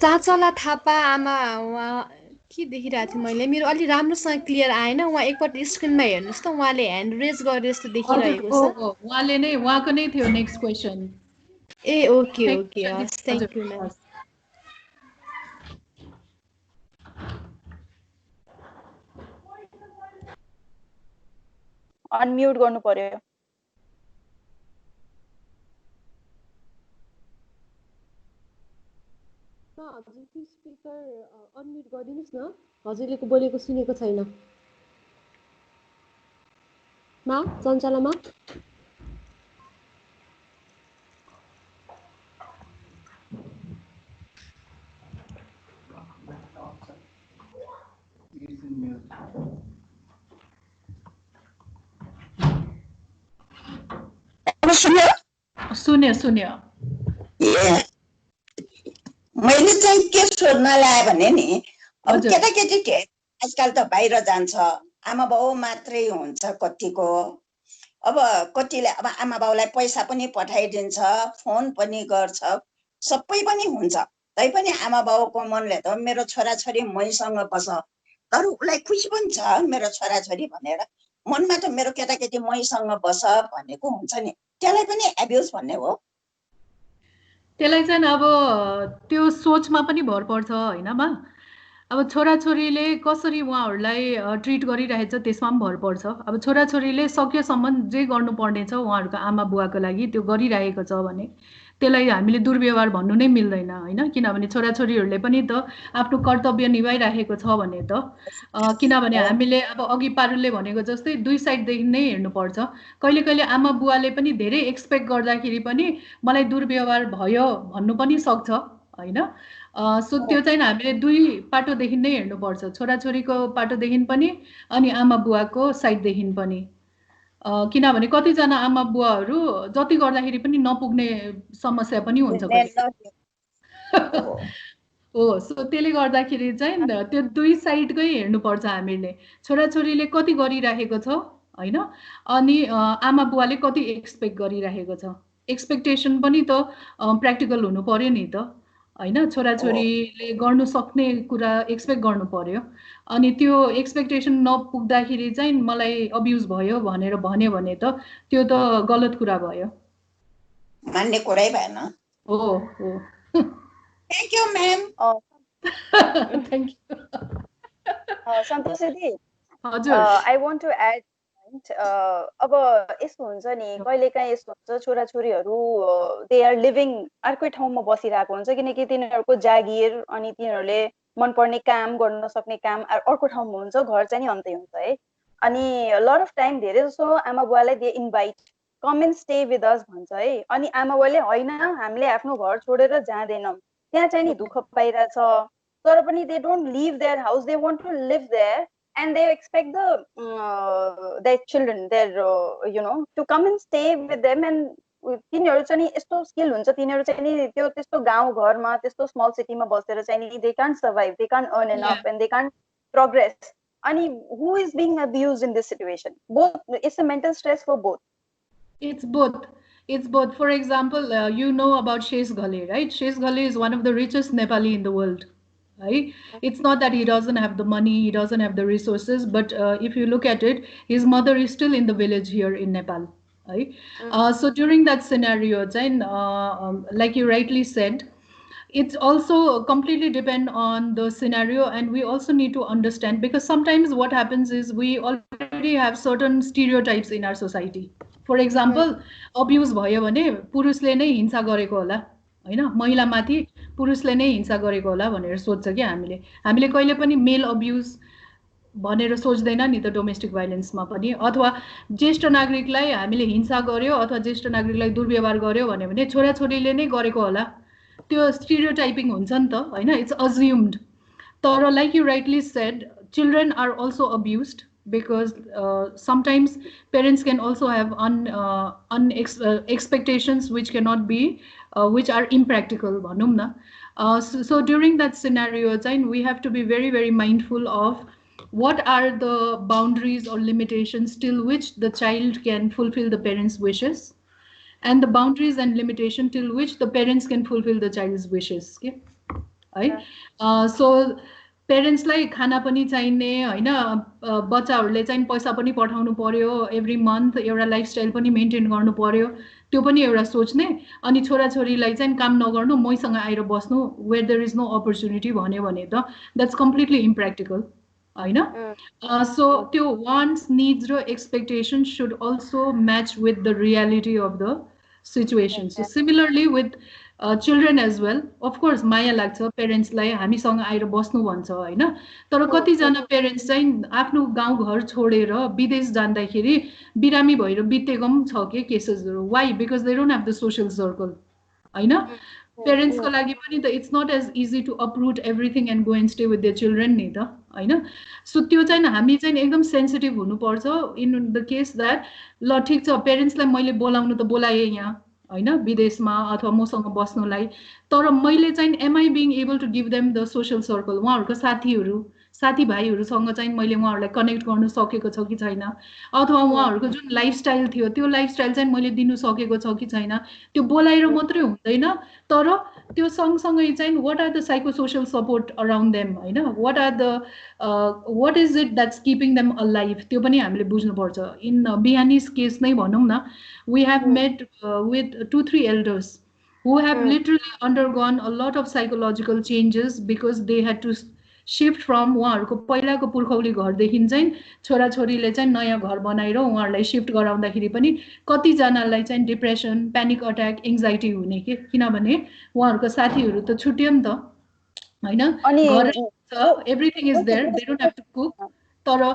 चाचला थापा आमा उहाँ के देखिरहेको थिएँ मैले मेरो अलि राम्रोसँग क्लियर आएन उहाँ एकपल्ट स्क्रिनमा हेर्नुहोस् त उहाँले ह्यान्ड रेज गरे जस्तो देखिरहेको छ उहाँको नै थियो नेक्स्ट क्वेसन ए ओके हस् थ्याङ्क यू म्याम अनम्युट गर्नु पर्यो। हजुरको स्पिकर अनम्युट गरिदिनुस् न, हजुरले बोलेको सुनेको छैन। मा चञ्चलामा सुन्यो मैले चाहिँ के सोध्न लाए भने नि, अब केटाकेटी आजकल त बाहिर जान्छ, आमा बाउ मात्रै हुन्छ कतिको। अब कतिले अब आमा बाउलाई पैसा पनि पठाइदिन्छ, फोन पनि गर्छ, सबै पनि हुन्छ। तैपनि आमा बाउको मनले त मेरो छोराछोरी मैसँग बस, तर उसलाई खुसी पनि छ मेरो छोराछोरी भनेर, मनमा त मेरो केटाकेटी मैसँग बस भनेको हुन्छ नि, त्यसलाई पनि एब्युज भन्ने हो। त्यसलाई चाहिँ अब त्यो सोचमा पनि भर पर्छ हैन मा। अब छोराछोरीले कसरी उहाँहरूलाई ट्रिट गरिरहेछ त्यसमा पनि भर पर्छ। अब छोराछोरीले सकेसम्म जे गर्नुपर्ने छ उहाँहरूको आमा बुवाको लागि त्यो गरिरहेको छ भने त्यसलाई हामीले दुर्व्यवहार भन्नु नै मिल्दैन हैन, किनभने छोराछोरीहरूले पनि त आफ्नो कर्तव्य निभाइरहेको छ भने त। किनभने हामीले अब अघि पारुलले भनेको जस्तै दुई साइडदेखि नै हेर्नुपर्छ। कहिले कहिले आमा बुवाले पनि धेरै एक्सपेक्ट गर्दाखेरि पनि मलाई दुर्व्यवहार भयो भन्नु पनि सक्छ हैन। सो त्यो चाहिँ हामीले दुई पाटोदेखि नै हेर्नुपर्छ, छोराछोरीको पाटोदेखि पनि अनि आमा बुवाको साइडदेखि पनि। किनभने कतिजना आमा बुवाहरू जति गर्दाखेरि पनि नपुग्ने समस्या पनि हुन्छ हो। सो त्यसले गर्दाखेरि चाहिँ त्यो दुई साइडकै हेर्नुपर्छ हामीले, छोराछोरीले कति गरिरहेको छ हैन, अनि आमा बुवाले कति एक्सपेक्ट गरिरहेको छ। एक्सपेक्टेसन पनि त प्र्याक्टिकल हुनु पर्यो नि त हैन। छोराछोरीले गर्नु सक्ने कुरा एक्सपेक्ट गर्नु पर्यो, अनि त्यो एक्सपेक्टेसन नपुग्दाखेरि चाहिँ मलाई अब्युज भयो भनेर भन्यो भने त त्यो त गलत कुरा भयो, मान्ने कुरै भएन। हो thank you ma'am. Thank you. Santosh दिदी, हजुर आई वान्ट टु एड, अब यस्तो हुन्छ नि कहिलेकाहीँ यस्तो हुन्छ छोराछोरीहरू दे आर लिभिङ अर्कै ठाउँमा बसिरहेको हुन्छ, किनकि तिनीहरूको जागिर अनि तिनीहरूले मनपर्ने काम गर्न सक्ने काम अर्को ठाउँमा हुन्छ, घर चाहिँ नि अन्तै हुन्छ है। अनि लट अफ टाइम धेरै जसो आमा बुवालाई they invite com and stay with us भन्छ है, अनि आमा बुवाले होइन हामीले आफ्नो घर छोडेर जाँदैनौँ, त्यहाँ चाहिँ नि दुःख पाइरहेछ, तर पनि they don't live their house, they want to live their and they expect their children, their to come and stay with them, and तिनीहरू चाहिँ नि यस्तो स्किल हुन्छ, तिनीहरू चाहिँ नि त्यो त्यस्तो गाउँ घरमा त्यस्तो स्मल सिटीमा बसेर चाहिँ नि they can't survive, they can't earn enough, and they can't progress. अनि who is being abused in this situation? Both, it's a mental stress for both. It's both. For example, you know about Shesh Ghale, right? Shesh Ghale is one of the richest Nepali in the world. Right? It's not that he doesn't have the money, he doesn't have the resources, but if you look at it, his mother is still in the village here in Nepal. Right? So during that scenario, like you rightly said, it's also completely depend on the scenario, and we also need to understand, because sometimes what happens is we already have certain stereotypes in our society. For example, abuse भयो भने पुरुषले नै हिंसा गरेको होला हैन, महिलामाथि पुरुषले नै हिंसा गरेको होला भनेर सोध्छ कि हामीले कहिले पनि मेल अब्युज भनेर सोच्दैन नि त डोमेस्टिक भाइलेन्समा पनि। अथवा ज्येष्ठ नागरिकलाई हामीले हिंसा गर्यो अथवा ज्येष्ठ नागरिकलाई दुर्व्यवहार गर्यो भने छोराछोरीले नै गरेको होला, त्यो स्टिरियोटाइपिङ हुन्छ नि त हैन, इट्स अज्युम्ड। तर like you rightly said, children are also abused because sometimes parents can also have expectations which cannot be which are impractical bhanum na. So during that scenario we have to be very, very mindful of what are the boundaries or limitations till which the child can fulfill the parents' wishes, and the boundaries and limitation till which the parents can fulfill the child's wishes. Okay? Right? So parents लाई खाना पनि चाहिने हैन, बच्चाहरूले चाहिँ पैसा पनि पठाउनु पर्यो एभ्री मन्थ, एउटा लाइफस्टाइल पनि मेन्टेन गर्नु पर्यो, त्यो पनि एउटा सोच्ने, अनि छोराछोरीलाई चाहिँ काम नगर्नु मैसँग आएर बस्नु where there is no opportunity भन्यो भने त द्याट्स कम्प्लिटली इम्प्र्याक्टिकल होइन सो त्यो वान्ट्स निड्स र expectation should also match with the reality of the situation so similarly with children as well of course माया लाग्छ पेरेन्ट्सलाई हामीसँग आएर बस्नु भन्छ होइन तर कतिजना पेरेन्ट्स चाहिँ आफ्नो गाउँघर छोडेर विदेश जाँदाखेरि बिरामी भएर बितेको पनि छ के केसेसहरू why because they don't have the social circle होइन पेरेन्ट्सको लागि पनि त it's not as easy to uproot everything and go and stay with the children नि त होइन सो त्यो चाहिँ हामी चाहिँ एकदम सेन्सिटिभ हुनुपर्छ इन द केस द्याट ल ठिक छ पेरेन्ट्सलाई मैले बोलाउनु त बोलाएँ यहाँ होइन विदेशमा अथवा मसँग बस्नुलाई तर मैले चाहिँ am I being able to give them the social circle उहाँहरूको साथीभाइहरूसँग चाहिँ मैले उहाँहरूलाई कनेक्ट गर्नु सकेको छ कि छैन अथवा उहाँहरूको जुन लाइफस्टाइल थियो त्यो लाइफस्टाइल चाहिँ मैले दिनु सकेको छ कि छैन त्यो बोलाएर मात्रै हुँदैन तर त्यो सँगसँगै चाहिँ what are the psycho social support around them होइन what is it that's keeping them alive त्यो पनि हामीले बुझ्नुपर्छ इन बिहानीज केस नै भनौँ न we have met with 2-3 elders who have literally undergone a lot of psychological changes because they had to shift from उहाँहरूको पहिलाको पुर्खौली घरदेखि चाहिँ छोराछोरीले चाहिँ नयाँ घर बनाएर उहाँहरूलाई शिफ्ट गराउँदाखेरि पनि कतिजनालाई चाहिँ डिप्रेसन प्यानिक अट्याक एङ्जाइटी हुने के किनभने उहाँहरूको साथीहरू त छुट्यो नि त होइन घर everything is there they don't have to cook तर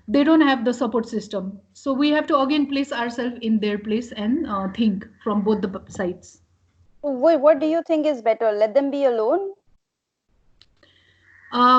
they don't have the support system so we have to again place ourselves in their place and think from both the sides. What do you think is better, let them be alone?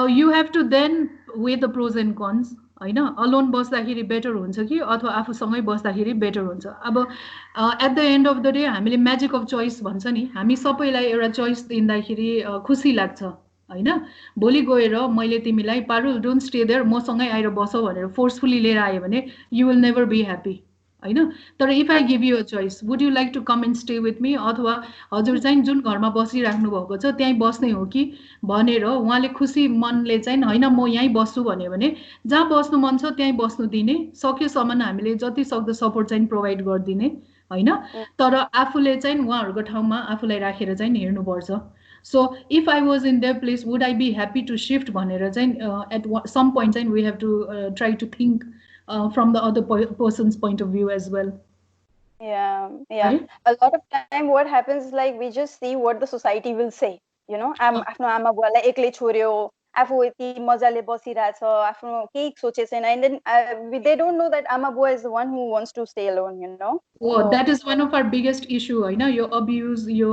You have to then weigh the pros and cons होइन alone बस्दाखेरि better हुन्छ कि अथवा आफूसँगै बस्दाखेरि better हुन्छ अब at the end of the day हामीले म्याजिक अफ चोइस भन्छ नि हामी सबैलाई एउटा चोइस दिँदाखेरि खुसी लाग्छ होइन भोलि गएर मैले तिमीलाई पारुल डोन्ट स्टे देयर मसँगै आएर बस भनेर फोर्सफुली लिएर आयो भने you will never be happy होइन तर if I give you a choice would you like to come and stay with me अथवा हजुर चाहिँ जुन घरमा बसिराख्नु भएको छ त्यहीँ बस्ने हो कि भनेर उहाँले खुसी मनले चाहिँ होइन म यहीँ बस्छु भन्यो भने जहाँ बस्नु मन छ त्यहीँ बस्नु दिने सकेसम्म हामीले जति सक्दो सपोर्ट चाहिँ प्रोभाइड गरिदिने होइन तर आफूले चाहिँ उहाँहरूको ठाउँमा आफूलाई राखेर चाहिँ हेर्नुपर्छ So if I was in their place, would I be happy to shift? At some point, we have to try to think from the other person's point of view as well. Yeah. Right? A lot of time, what happens is like we just see what the society will say. You know, आफ्नो आमा बुवालाई एक्लै छोड्यो आफू यति मजाले बसिरहेछ आफ्नो केही सोचे छैन and then they don't know that आमा बुवा is the one who wants to stay alone, you know. Oh, that is one of our biggest issue होइन यो अब्युज यो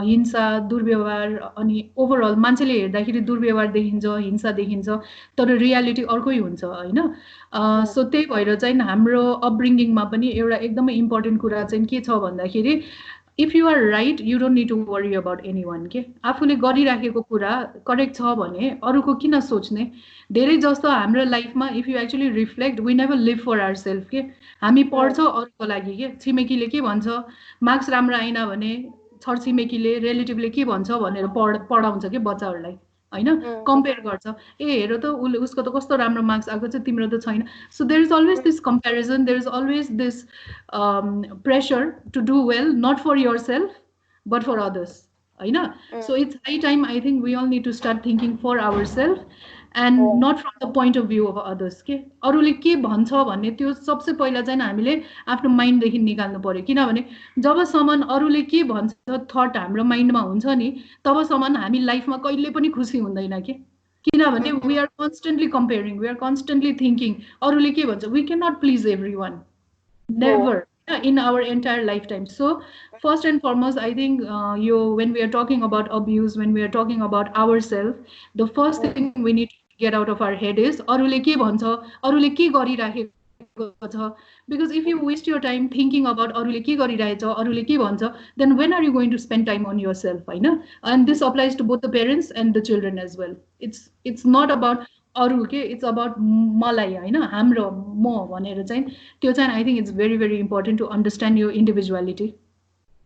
हिंसा दुर्व्यवहार अनि ओभरअल मान्छेले हेर्दाखेरि दुर्व्यवहार देखिन्छ हिंसा देखिन्छ तर रियालिटी अर्कै हुन्छ होइन सो त्यही भएर चाहिँ हाम्रो अपब्रिङ्गिङमा पनि एउटा एकदमै इम्पोर्टेन्ट कुरा चाहिँ के छ भन्दाखेरि if you are right you don't need to worry about anyone के आफूले गरिराखेको कुरा करेक्ट छ भने अरूको किन सोच्ने धेरै जस्तो हाम्रो लाइफमा if you actually reflect we never live for ourself के हामी पढ्छौँ अरूको लागि के छिमेकीले के भन्छ मार्क्स राम्रो आएन भने छरछिमेकीले रिलेटिभले के भन्छ भनेर पढाउँछ कि बच्चाहरूलाई होइन कम्पेयर गर्छ ए हेर त उसको त कस्तो राम्रो मार्क्स आएको छ तिम्रो त छैन so there is always this comparison there is always this pressure to do well not for yourself but for others होइन so it's high time I think we all need to start thinking for ourself and not from the point of view of others के अरूले के भन्छ भन्ने त्यो सबसे पहिला चाहिँ हामीले आफ्नो माइन्डदेखि निकाल्नु पर्यो किनभने जबसम्म अरूले के भन्छ थट हाम्रो माइन्डमा हुन्छ नि तबसम्म हामी लाइफमा कहिले पनि खुसी हुँदैन के किनभने we are constantly comparing we are constantly thinking अरूले के भन्छ we cannot please everyone never in our entire lifetime. So first and foremost, I think when we are talking about abuse, when we are talking about ourselves, the first thing we need to get out of our head is arule ke bhancha arule ke gariraheko cha because if you waste your time thinking about arule ke garirahecha arule ke bhancha then when are you going to spend time on yourself and this applies to both the parents and the children as well. It's not about अरू के it's about मलाई होइन हाम्रो म भनेर चाहिँ त्यो चाहिँ I think it's very very important to understand यो individuality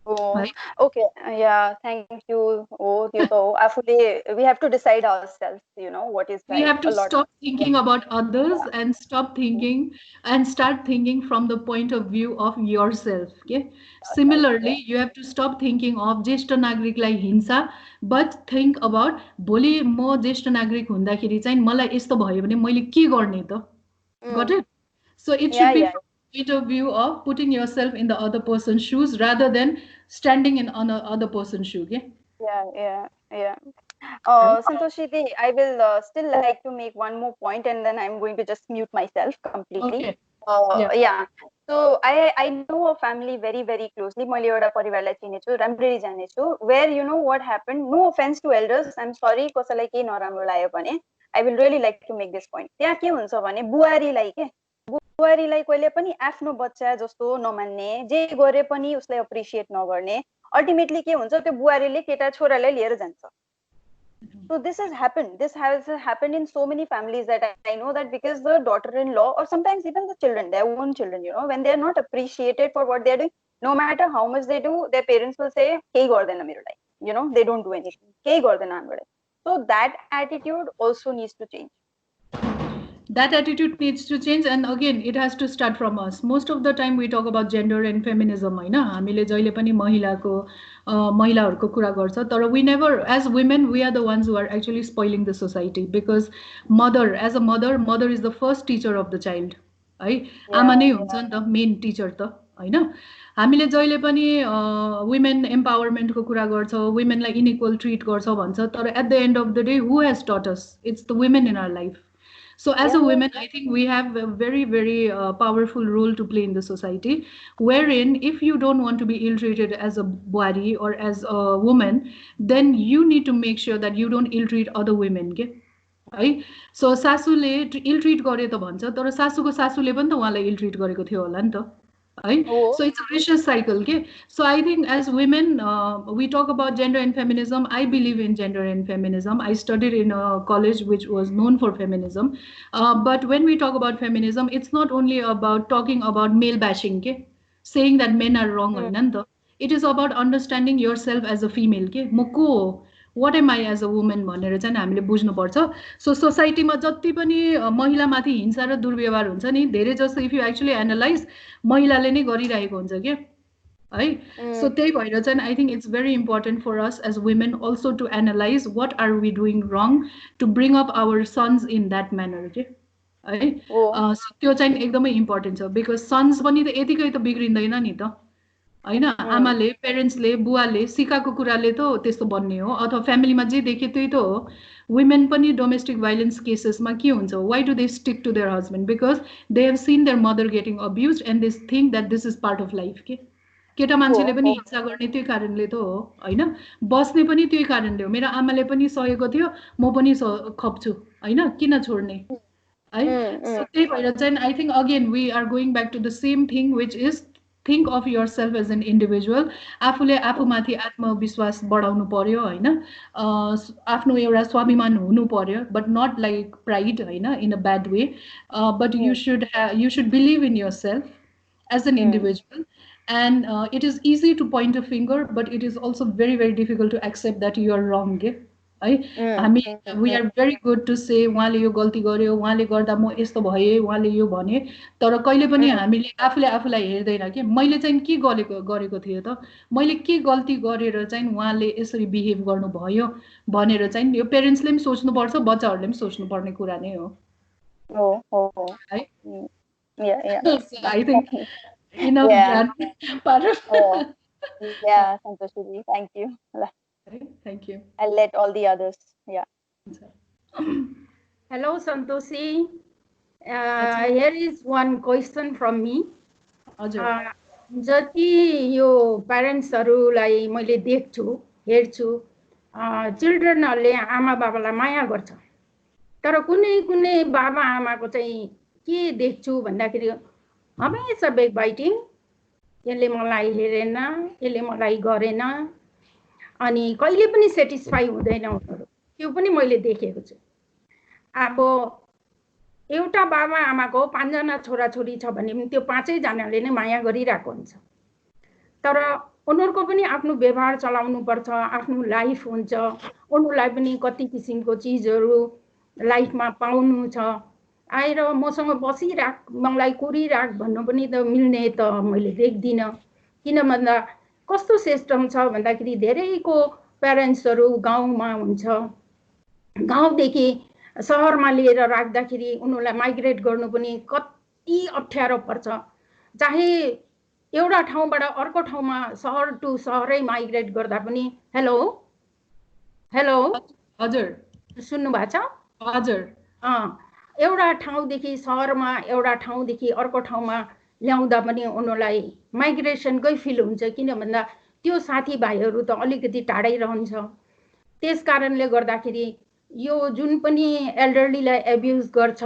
Oh, okay. Yeah, thank you. Oh, we have to decide ourselves, what is We right. have to stop thinking about others and stop thinking and start thinking from the point of view of yourself. Okay. Similarly, you have to stop thinking of ज्येष्ठ नागरिकलाई हिंसा, but think about भोलि म ज्येष्ठ नागरिक हुँदाखेरि चाहिँ मलाई यस्तो भयो भने मैले के गर्ने त? Got it? So it should be from the point of view of putting yourself in the other person's shoes rather than standing in on other person's shoe. Okay? Yeah. Santoshi Di, I will still like to make one more point and then I'm going to just mute myself completely. Okay. Yeah. So I know a family very, very closely. मैले एउटा परिवारलाई चिनेछु, राम्ररी जानेछु. Where what happened, no offense to elders, I'm sorry, कसैलाई केही नराम्रो लाग्यो भने, I will really like to make this point. त्यहाँ के हुन्छ भने बुहारीलाई कहिले पनि आफ्नो बच्चा जस्तो नमान्ने, जे गरे पनि उसलाई अप्रिशिएट नगर्ने, अल्टिमेटली के हुन्छ त्यो बुहारीले केटा छोरालाई लिएर जान्छ. So this has happened in so many families that I know, that because the daughter-in-law or sometimes even the children, their own children, when they are not appreciated for what they are doing, no matter how much they do, their parents will say, "Kehi garदैन मेरो लागि." They don't do anything. "Kehi garदैन हाम्रो लागि." So that attitude also needs to change. That attitude needs to change, and again it has to start from us. Most of the time we talk about gender and feminism, हैन? हामीले जहिले पनि महिलाहरुको कुरा गर्छ, तर we never, as women, we are the ones who are actually spoiling the society, because as a mother is the first teacher of the child. है? आमा नै हुन्छ नि त मेन टिचर त, हैन? हामीले जहिले पनि women empowerment को कुरा गर्छौं, womenलाई unequal treat गर्छौं भन्छ, तर at the end of the day who has taught us? It's the women in our life. So as a woman, I think we have a very, very powerful role to play in the society, wherein if you don't want to be ill-treated as a body or as a woman, then you need to make sure that you don't ill-treat other women. Okay? Right? So सासुले ill-treat गरे त भन्छ, तर सासुको सासुले पनि त उहाँलाई ill-treat गरेको थियो होला नि त. So it's a vicious cycle. Okay? So I think as women, we talk about gender and feminism. I believe in gender and feminism. I studied in a college which was known for feminism. But when we talk about feminism, it's not only about talking about male bashing, okay? Saying that men are wrong. It is about understanding yourself as a female. Okay? What am I as a woman भनेर चाहिँ हामीले बुझ्नुपर्छ. So सोसाइटीमा जति पनि महिलामाथि हिंसा र दुर्व्यवहार हुन्छ नि, धेरै जस्तो इफ यु एक्चुअली एनालाइज महिलाले नै गरिरहेको हुन्छ के है. सो त्यही भएर चाहिँ I think it's very important for us as women also to analyse what are we doing wrong to bring up our sons in that manner के है. त्यो चाहिँ एकदमै इम्पोर्टेन्ट छ, बिकज सन्स पनि त यतिकै त बिग्रिँदैन नि त हैन. आमाले, पेरेन्ट्सले, बुवाले सिकाएको कुराले त त्यस्तो बन्ने हो, अथवा फ्यामिलीमा जे देखे त्यही त हो. वुमेन पनि डोमेस्टिक भाइलेन्स केसेसमा के हुन्छ, why do they stick to their husband? Because they have seen their mother getting abuse and they think that this is part of life के. केटा मान्छेले पनि हिंसा गर्ने त्यही कारणले त हो हैन, बस्ने पनि त्यही कारणले हो. मेरो आमाले पनि सहेको थियो, म पनि खप्छु हैन, किन छोड्ने है. सो त्यही भएर चाहिँ I think again we are going back to the same thing which is think of yourself as an individual. आफूले आफूमाथि आत्मविश्वास बढाउनु पर्यो हैन, आफ्नो एउटा स्वाभिमान हुनु पर्यो, but not like pride हैन, in a bad way. But you should believe in yourself as an individual, and it is easy to point a finger, but it is also very, very difficult to accept that you are wrong. We are very good to say उहाँले यो गल्ती गर्यो, उहाँले गर्दा म यस्तो भए, उहाँले यो भने, तर कहिले पनि हामीले आफूले आफूलाई हेर्दैन के मैले चाहिँ के गरेको थिए त, मैले के गल्ती गरेर चाहिँ उहाँले यसरी बिहेभ गर्नु भयो भनेर चाहिँ यो पेरेन्ट्सले पनि सोच्नु पर्छ, बच्चाहरूले पनि सोच्नु पर्ने कुरा नै हो. I think enough yeah, Santoshi, thank you. Thank you. I'll let all the others. Yeah. Hello, Santoshi. Here is one question from me. जति यो प्यारेन्ट्सहरूलाई मैले देख्छु, हेर्छु, चिल्ड्रेनहरूले आमा बाबालाई माया गर्छ, तर कुनै बाबा आमाको चाहिँ के देख्छु भन्दाखेरि हमेसा बेकबाइटिङ, यसले मलाई हेरेन, यसले मलाई गरेन, अनि कहिले पनि सेटिस्फाई हुँदैन उनीहरू. त्यो पनि मैले देखेको छु. अब एउटा बाबा आमाको 5 जना छोराछोरी छ भने त्यो 5 जनाले नै माया गरिरहेको हुन्छ, तर उनीहरूको पनि आफ्नो व्यवहार चलाउनुपर्छ, आफ्नो लाइफ हुन्छ, उनीहरूलाई पनि कति किसिमको चिजहरू लाइफमा पाउनु छ। आएर मसँग बसिराख, मलाई कोरिराख भन्नु पनि त मिल्ने त मैले देख्दिनँ। किन भन्दा कस्तो सिस्टम छ भन्दाखेरि धेरैको प्यारेन्ट्सहरू गाउँमा हुन्छ, गाउँदेखि सहरमा लिएर राख्दाखेरि उनीहरूलाई माइग्रेट गर्नु पनि कति अप्ठ्यारो पर्छ। चाहे एउटा ठाउँबाट अर्को ठाउँमा सहर टु सहरै माइग्रेट गर्दा पनि हेलो हेलो हजुर सुन्नु भएको छ? हजुर एउटा ठाउँदेखि सहरमा एउटा ठाउँदेखि अर्को ठाउँमा ल्याउँदा पनि उनीहरूलाई माइग्रेसनकै फिल हुन्छ। किन भन्दा त्यो साथीभाइहरू त अलिकति टाढै रहन्छ। त्यस कारणले गर्दाखेरि यो जुन पनि एल्डरलीलाई एब्युज गर्छ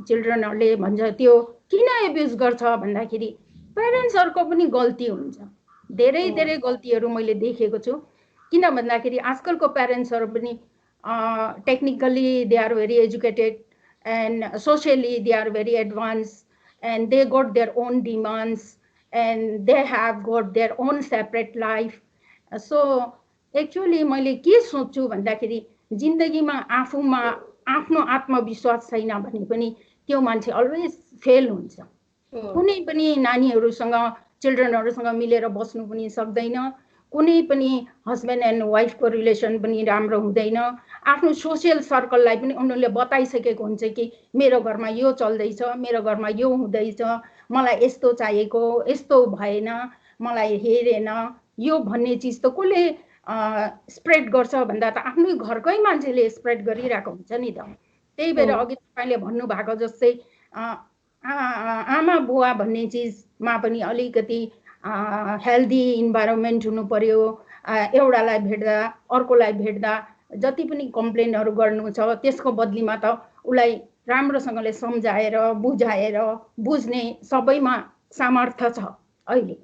चिल्ड्रनहरूले भन्छ, त्यो किन एब्युज गर्छ भन्दाखेरि प्यारेन्ट्सहरूको पनि गल्ती हुन्छ। धेरै धेरै गल्तीहरू मैले देखेको छु। किन भन्दाखेरि आजकलको प्यारेन्ट्सहरू पनि technically they are very educated and socially they are very advance and they got their own demands and they have got their own separate life. So actually मैले के सोच्छु भन्दाखेरि जिन्दगीमा आफूमा आफ्नो आत्मविश्वास छैन भने पनि त्यो मान्छे अलवेज फेल हुन्छ। कुनै पनि नानीहरूसँग चिल्ड्रनहरूसँग मिलेर बस्नु पनि सक्दैन, कुनै पनि हस्बेन्ड एन्ड वाइफको रिलेसन पनि राम्रो हुँदैन। आफ्नो सोसियल सर्कललाई पनि उनीहरूले बताइसकेको हुन्छ कि मेरो घरमा यो चल्दैछ, मेरो घरमा यो हुँदैछ, मलाई यस्तो चाहिएको, यस्तो भएन, मलाई हेरेन, यो भन्ने चिज त कसले स्प्रेड गर्छ भन्दा त आफ्नै घरकै मान्छेले स्प्रेड गरिरहेको हुन्छ नि त। त्यही भएर अघि तपाईँले भन्नुभएको जस्तै आमा बुवा भन्ने चिजमा पनि अलिकति हेल्दी इन्भाइरोमेन्ट हुनु पर्यो। एउटालाई भेट्दा अर्कोलाई भेट्दा जति पनि कम्प्लेनहरू गर्नु छ त्यसको बदलीमा त उसलाई राम्रोसँगले सम्झाएर बुझाएर बुझ्ने सबैमा सामर्थ्य छ अहिले।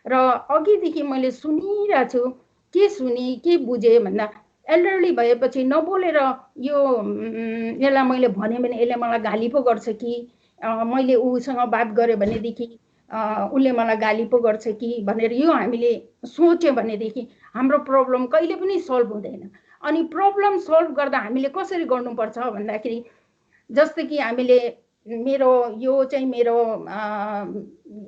र अघिदेखि मैले सुनिरहेको छु, के सुने के बुझेँ भन्दा एल्डरली भएपछि नबोलेर यसलाई मैले भने भने यसले मलाई गाली पो गर्छ कि, मैले उसँग बात गरेँ भनेदेखि उसले मलाई गाली पो गर्छ कि भनेर यो हामीले सोच्यो भनेदेखि हाम्रो प्रब्लम कहिले पनि सल्भ हुँदैन। अनि प्रब्लम सल्भ गर्दा हामीले कसरी गर्नुपर्छ भन्दाखेरि जस्तै कि हामीले मेरो यो चाहिँ मेरो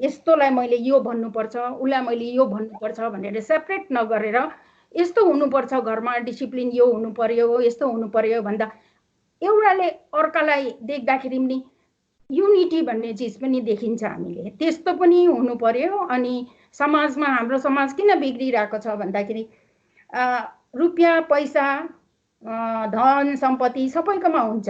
यस्तोलाई मैले यो भन्नुपर्छ, उसलाई मैले यो भन्नुपर्छ भनेर सेपरेट नगरेर यस्तो हुनुपर्छ, घरमा डिसिप्लिन यो हुनु पर्यो, यस्तो हुनु पर्यो भन्दा एउटाले अर्कालाई देख्दाखेरि पनि युनिटी भन्ने चिज पनि देखिन्छ। हामीले त्यस्तो पनि हुनु पर्यो। अनि समाजमा हाम्रो समाज किन बिग्रिरहेको छ भन्दाखेरि रुपियाँ पैसा धन सम्पत्ति सबैकोमा हुन्छ,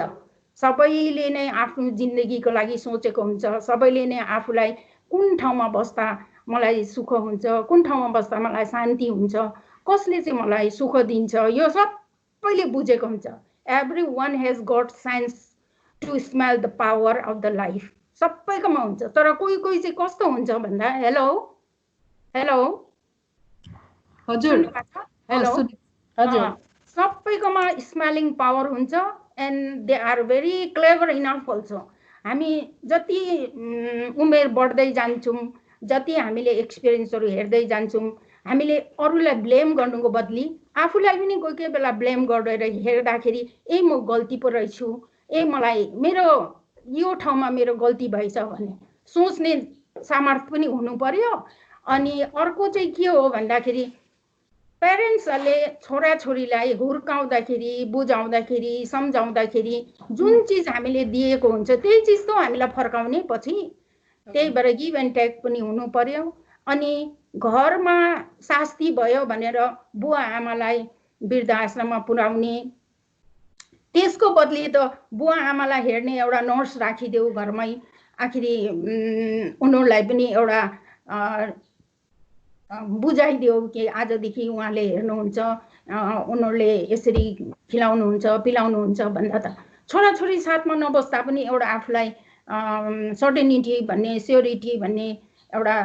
सबैले नै आफ्नो जिन्दगीको लागि सोचेको हुन्छ, सबैले नै आफूलाई कुन ठाउँमा बस्दा मलाई सुख हुन्छ, कुन ठाउँमा बस्दा मलाई शान्ति हुन्छ, कसले चाहिँ मलाई सुख दिन्छ, यो सबैले बुझेको हुन्छ। Everyone has got sense to smell the power of the life, सबैकोमा हुन्छ। तर कोही कोही चाहिँ कस्तो हुन्छ भन्दा हेलो हेलो हजुर हेलो हजुर सबैकोमा स्मेलिङ पावर हुन्छ and they are very clever enough also. हामी जति उमेर बढ्दै जान्छौँ, जति हामीले एक्सपिरियन्सहरू हेर्दै जान्छौँ, हामीले अरूलाई ब्लेम गर्नुको बदली आफूलाई पनि कोही कोही बेला ब्लेम गरेर हेर्दाखेरि ए म गल्ती पो रहेछु, ए मलाई मेरो यो ठाउँमा मेरो गल्ती भएछ भन्ने सोच्ने सामर्थ्य पनि हुनु पर्यो। अनि अर्को चाहिँ के हो भन्दाखेरि प्यारेन्ट्सहरूले छोराछोरीलाई हुर्काउँदाखेरि बुझाउँदाखेरि सम्झाउँदाखेरि जुन चिज हामीले दिएको हुन्छ त्यही चिज त हामीलाई फर्काउने पछि। त्यही भएर गिभ एन्ड टेक पनि हुनु पर्यो। अनि घरमा शास्ति भयो भनेर बुवा आमालाई वृद्धाश्रममा पुर्याउने, त्यसको बदली त बुवा आमालाई हेर्ने एउटा नर्स राखिदेऊ घरमै, आखिरी उनीहरूलाई पनि एउटा बुझाइदेऊ कि आजदेखि उहाँले हेर्नुहुन्छ, उनीहरूले यसरी खिलाउनुहुन्छ पिलाउनुहुन्छ भन्दा त छोराछोरी साथमा नबस्दा पनि एउटा आफूलाई सर्टेनिटी भन्ने स्योरिटी भन्ने एउटा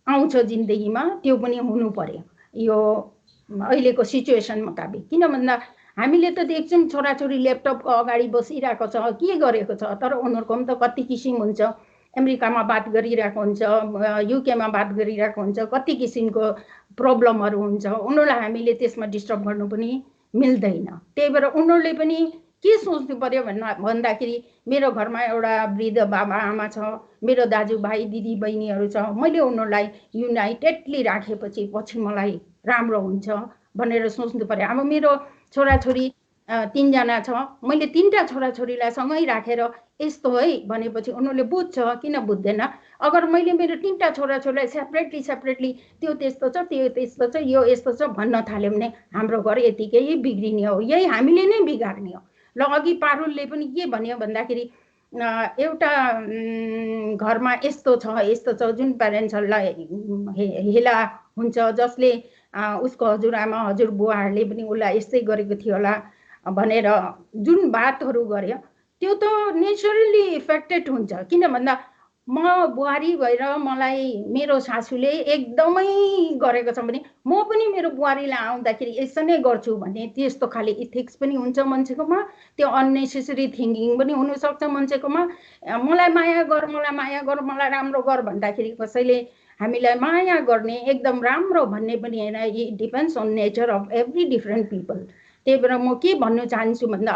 आउँछ जिन्दगीमा, त्यो पनि हुनु पर्यो यो अहिलेको सिचुएसन मुताबिक। किन भन्दा हामीले त देख्छौँ छोराछोरी ल्यापटपको अगाडि बसिरहेको छ, के गरेको छ, तर उनीहरूको पनि त कति किसिम हुन्छ, अमेरिकामा बात गरिरहेको हुन्छ, युकेमा बात गरिरहेको हुन्छ, कति किसिमको प्रब्लमहरू हुन्छ उनीहरूलाई हामीले त्यसमा डिस्टर्ब गर्नु पनि मिल्दैन। त्यही भएर उनीहरूले पनि के सोच्नु पर्यो भन्दाखेरि मेरो घरमा एउटा वृद्ध बाबा आमा छ, मेरो दाजुभाइ दिदी बहिनीहरू छ, मैले उनीहरूलाई युनाइटेडली राखेपछि पछि मलाई राम्रो हुन्छ भनेर सोच्नु पर्यो। अब मेरो छोराछोरी 3 जना छ, मैले 3टा छोराछोरीलाई सँगै राखेर यस्तो है भनेपछि उनीहरूले बुझ्छ, किन बुझ्दैन? अगर मैले मेरो 3टा छोराछोरीलाई सेपरेटली त्यो त्यस्तो छ त्यो त्यस्तो छ यो यस्तो छ भन्न थाल्यो भने हाम्रो घर यतिकै बिग्रिने हो, यही हामीले नै बिगार्ने हो। ल अघि पारुलले पनि के भन्यो भन्दाखेरि एउटा घरमा यस्तो छ जुन प्यारेन्ट्सहरूलाई हेला हुन्छ, जसले उसको हजुरआमा हजुरबुवाहरूले पनि उसलाई यस्तै गरेको थियो होला भनेर जुन बातहरू गर्यो त्यो त नेचुरली इफेक्टेड हुन्छ। किन भन्दा म बुहारी भएर मलाई मेरो सासूले एकदमै गरेको छ भने म पनि मेरो बुहारीलाई आउँदाखेरि यसो नै गर्छु भने त्यस्तो खाले इथिक्स पनि हुन्छ मान्छेकोमा, त्यो अननेसेसरी थिङ्किङ पनि हुनसक्छ मान्छेकोमा। मलाई माया गर मलाई राम्रो गर भन्दाखेरि कसैले हामीलाई माया गर्ने एकदम राम्रो भन्ने पनि होइन, it depends on nature of every different people. त्यही भएर म के भन्नु चाहन्छु भन्दा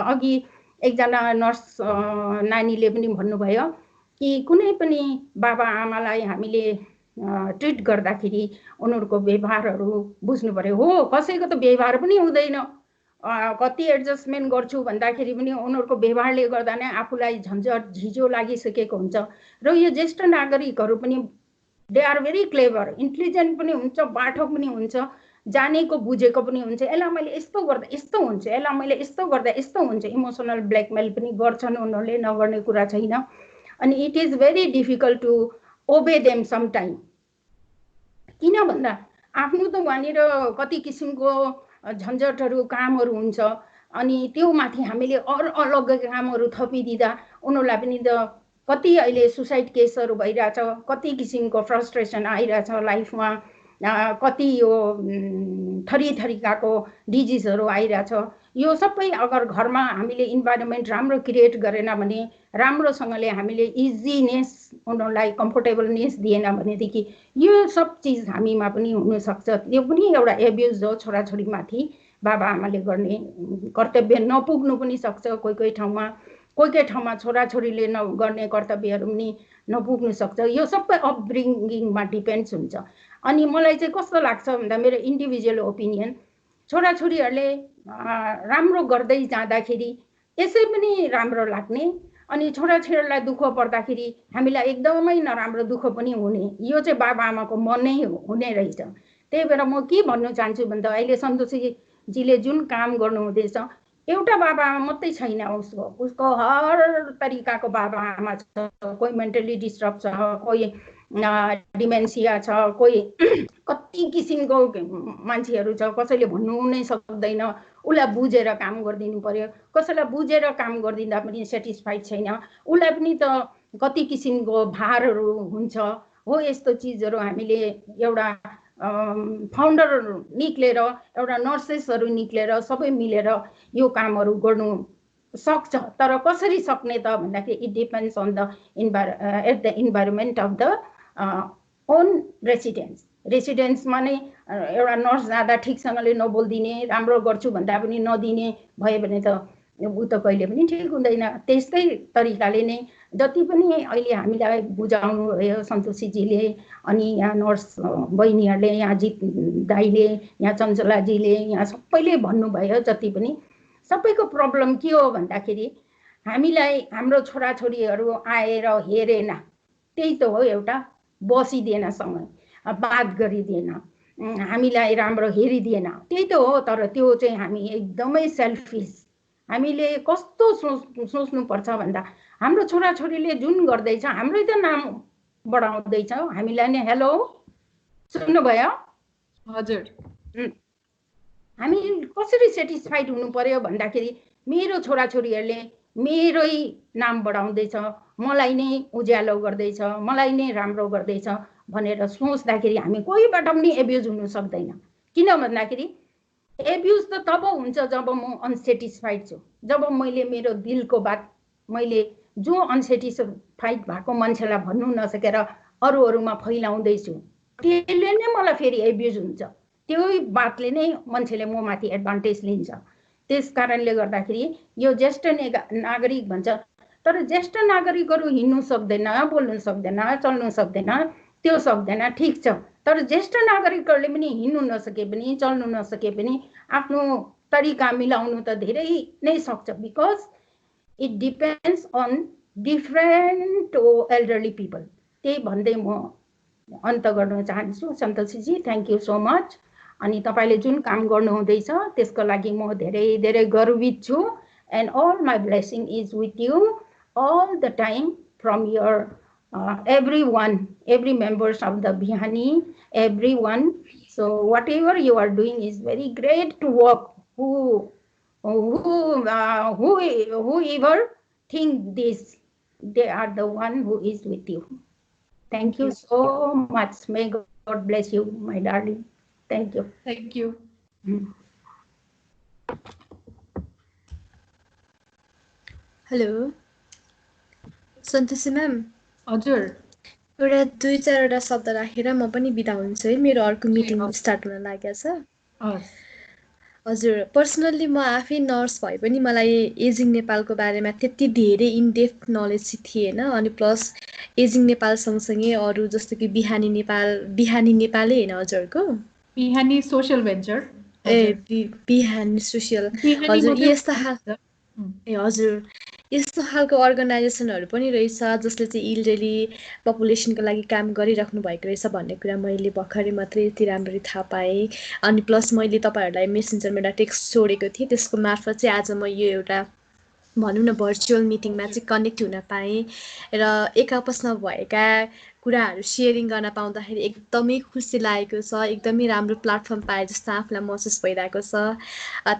अघि एकजना नर्स नानीले पनि भन्नुभयो कि कुनै पनि बाबा आमालाई हामीले ट्रिट गर्दाखेरि उनीहरूको व्यवहारहरू बुझ्नु पर्यो। हो, कसैको त व्यवहार पनि हुँदैन, कति एडजस्टमेन्ट गर्छु भन्दाखेरि पनि उनीहरूको व्यवहारले गर्दा नै आफूलाई झन्झट झिझो लागिसकेको हुन्छ। र यो ज्येष्ठ नागरिकहरू पनि they are very clever, intelligent पनि हुन्छ, बाठो पनि हुन्छ, जानेको बुझेको पनि हुन्छ। यसलाई मैले यस्तो गर्दा यस्तो हुन्छ, यसलाई मैले यस्तो गर्दा यस्तो हुन्छ। इमोसनल ब्ल्याकमेल पनि गर्छन् उनीहरूले, नगर्ने कुरा छैन। अनि it is very difficult to obey them some time. किन भन्दा आफ्नो त वहाँनिर कति किसिमको झन्झटहरू कामहरू हुन्छ, अनि त्यो माथि हामीले अलग कामहरू थपिदिँदा उनीहरूलाई पनि त कति अहिले सुसाइड केसहरू भइरहेछ, कति किसिमको फ्रस्ट्रेसन आइरहेछ लाइफमा, कति यो थरीका डिजिजहरू आइरहेछ। यो सबै अगर घरमा हामीले इन्भाइरोमेन्ट राम्रो क्रिएट गरेन भने, राम्रोसँगले हामीले इजिनेस उनीहरूलाई कम्फोर्टेबलनेस दिएन भनेदेखि यो सब चिज हामीमा पनि हुनसक्छ। त्यो पनि एउटा एब्युज हो, छोराछोरीमाथि बाबा आमाले गर्ने कर्तव्य नपुग्नु पनि सक्छ। कोही ठाउँमा छोराछोरीले गर्ने कर्तव्यहरू पनि नपुग्नु सक्छ। यो सबै अपब्रिङ्गिङमा डिपेन्ड्स हुन्छ। अनि मलाई चाहिँ कस्तो लाग्छ भन्दा मेरो इन्डिभिजुअल ओपिनियन, छोराछोरीहरूले राम्रो गर्दै जाँदाखेरि यसै पनि राम्रो लाग्ने, अनि छोराछोरीलाई दुःख पर्दाखेरि हामीलाई एकदमै नराम्रो दुःख पनि हुने। यो चाहिँ बाबा आमाको मनै हुने रहेछ। त्यही भएर म के भन्नु चाहन्छु भन्दा अहिले सन्तोषीजीले जुन काम गर्नुहुँदैछ, एउटा बाबा आमा मात्रै छैन, उसको हर तरिकाको बाबा आमा छ। कोही मेन्टली डिस्टर्ब छ, कोही डिमेन्सिया छ, कोही कति किसिमको मान्छेहरू छ, कसैले भन्नु नै सक्दैन। उसलाई बुझेर काम गरिदिनु पर्यो। कसैलाई बुझेर काम गरिदिँदा पनि सेटिस्फाइड छैन, उसलाई पनि त कति किसिमको भारहरू हुन्छ। हो, यस्तो चिजहरू हामीले एउटा फाउन्डर निक्लेर, एउटा नर्सेसहरू निक्लेर सबै मिलेर यो कामहरू गर्नु सक्छ। तर कसरी सक्ने त भन्दाखेरि it depends on the environment of the own रेसिडेन्समा नै एउटा नर्स जाँदा ठिकसँगले नबोलिदिने, राम्रो गर्छु भन्दा पनि नदिने भयो भने त ऊ त कहिले पनि ठिक हुँदैन। त्यस्तै तरिकाले नै जति पनि अहिले हामीलाई बुझाउनु भयो सन्तोषीजीले, अनि यहाँ नर्स बहिनीहरूले, यहाँ जित दाईले, यहाँ चञ्चलाजीले, यहाँ सबैले भन्नुभयो, जति पनि सबैको प्रब्लम के हो भन्दाखेरि हामीलाई हाम्रो छोराछोरीहरू आएर हेरेन, त्यही त हो। एउटा बसिदिएन, सँगै बात गरिदिएन, हामीलाई राम्रो हेरिदिएन, त्यही त हो। तर त्यो चाहिँ हामी एकदमै सेल्फिस। हामीले कस्तो सोच्नुपर्छ भन्दा हाम्रो छोराछोरीले जुन गर्दैछ हाम्रै त नाम बढाउँदैछ, हामीलाई नै। हेलो, सुन्नुभयो? हजुर। हामी कसरी सेटिस्फाइड हुनु पर्यो भन्दाखेरि मेरो छोराछोरीहरूले मेरै नाम बढाउँदैछ, मलाई नै उज्यालो गर्दैछ, मलाई नै राम्रो गर्दैछ भनेर सोच्दाखेरि हामी कोहीबाट पनि एब्युज हुनु सक्दैन। किन भन्दाखेरि एब्युज त तब हुन्छ जब म अनसेटिस्फाइड छु, जब मैले मेरो दिलको बात मैले जो अनसेटिस्फाइड भएको मान्छेलाई भन्नु नसकेर अरूमा फैलाउँदैछु, त्यसले नै मलाई फेरि एब्युज हुन्छ, त्यही बातले नै मान्छेले ममाथि एडभान्टेज लिन्छ। त्यस कारणले गर्दाखेरि यो ज्येष्ठ नागरिक भन्छ, तर ज्येष्ठ नागरिकहरू हिँड्नु सक्दैन, बोल्नु सक्दैन, चल्नु सक्दैन, त्यो सक्दैन, ठिक छ। तर ज्येष्ठ नागरिकहरूले पनि हिँड्नु नसके पनि चल्नु नसके पनि आफ्नो तरिका मिलाउनु त धेरै नै सक्छ, because it depends on different elderly people. त्यही भन्दै म अन्त गर्न चाहन्छु। Santoshi ji, thank you so much. अनि तपाईँले जुन काम गर्नुहुँदैछ त्यसको लागि म धेरै धेरै गर्वित छु। And all my blessing is with you all the time from your everyone, every members of the Bihani, everyone. So whatever you are doing is very great to work. Whoever think this, they are the one who is with you. Thank you so much. May God bless you, my darling. Thank you. Thank you. Hello. Santoshi ma'am, हजुर, एउटा 2-4वटा शब्द राखेर म पनि बिदा हुन्छु है, मेरो अर्को मिटिङ स्टार्ट हुन लागेको छ। हजुर, पर्सनल्ली म आफै नर्स भए पनि मलाई एजिङ नेपालको बारेमा त्यति धेरै इनडेप्थ नलेज चाहिँ थिएन। अनि प्लस एजिङ नेपाल सँगसँगै अरू जस्तो कि बिहानी नेपालै होइन हजुरको? बिहानी सोसियल भेन्चर। बिहानी सोसियल, हजुर हजुर यस्तो खालको अर्गनाइजेसनहरू पनि रहेछ जसले चाहिँ इल्डरली पपुलेसनको लागि काम गरिराख्नु भएको रहेछ भन्ने कुरा मैले भर्खरै मात्रै यति राम्ररी थाहा पाएँ। अनि प्लस मैले तपाईँहरूलाई मेसेन्जरमा एउटा टेक्स्ट छोडेको थिएँ, त्यसको मार्फत चाहिँ आज म यो एउटा भनौँ न भर्चुअल मिटिङमा चाहिँ कनेक्ट हुन पाएँ र एक आपसमा भएका कुराहरू सेयरिङ गर्न पाउँदाखेरि एकदमै खुसी लागेको छ। एकदमै राम्रो प्लेटफर्म पाए जस्तो आफूलाई महसुस भइरहेको छ।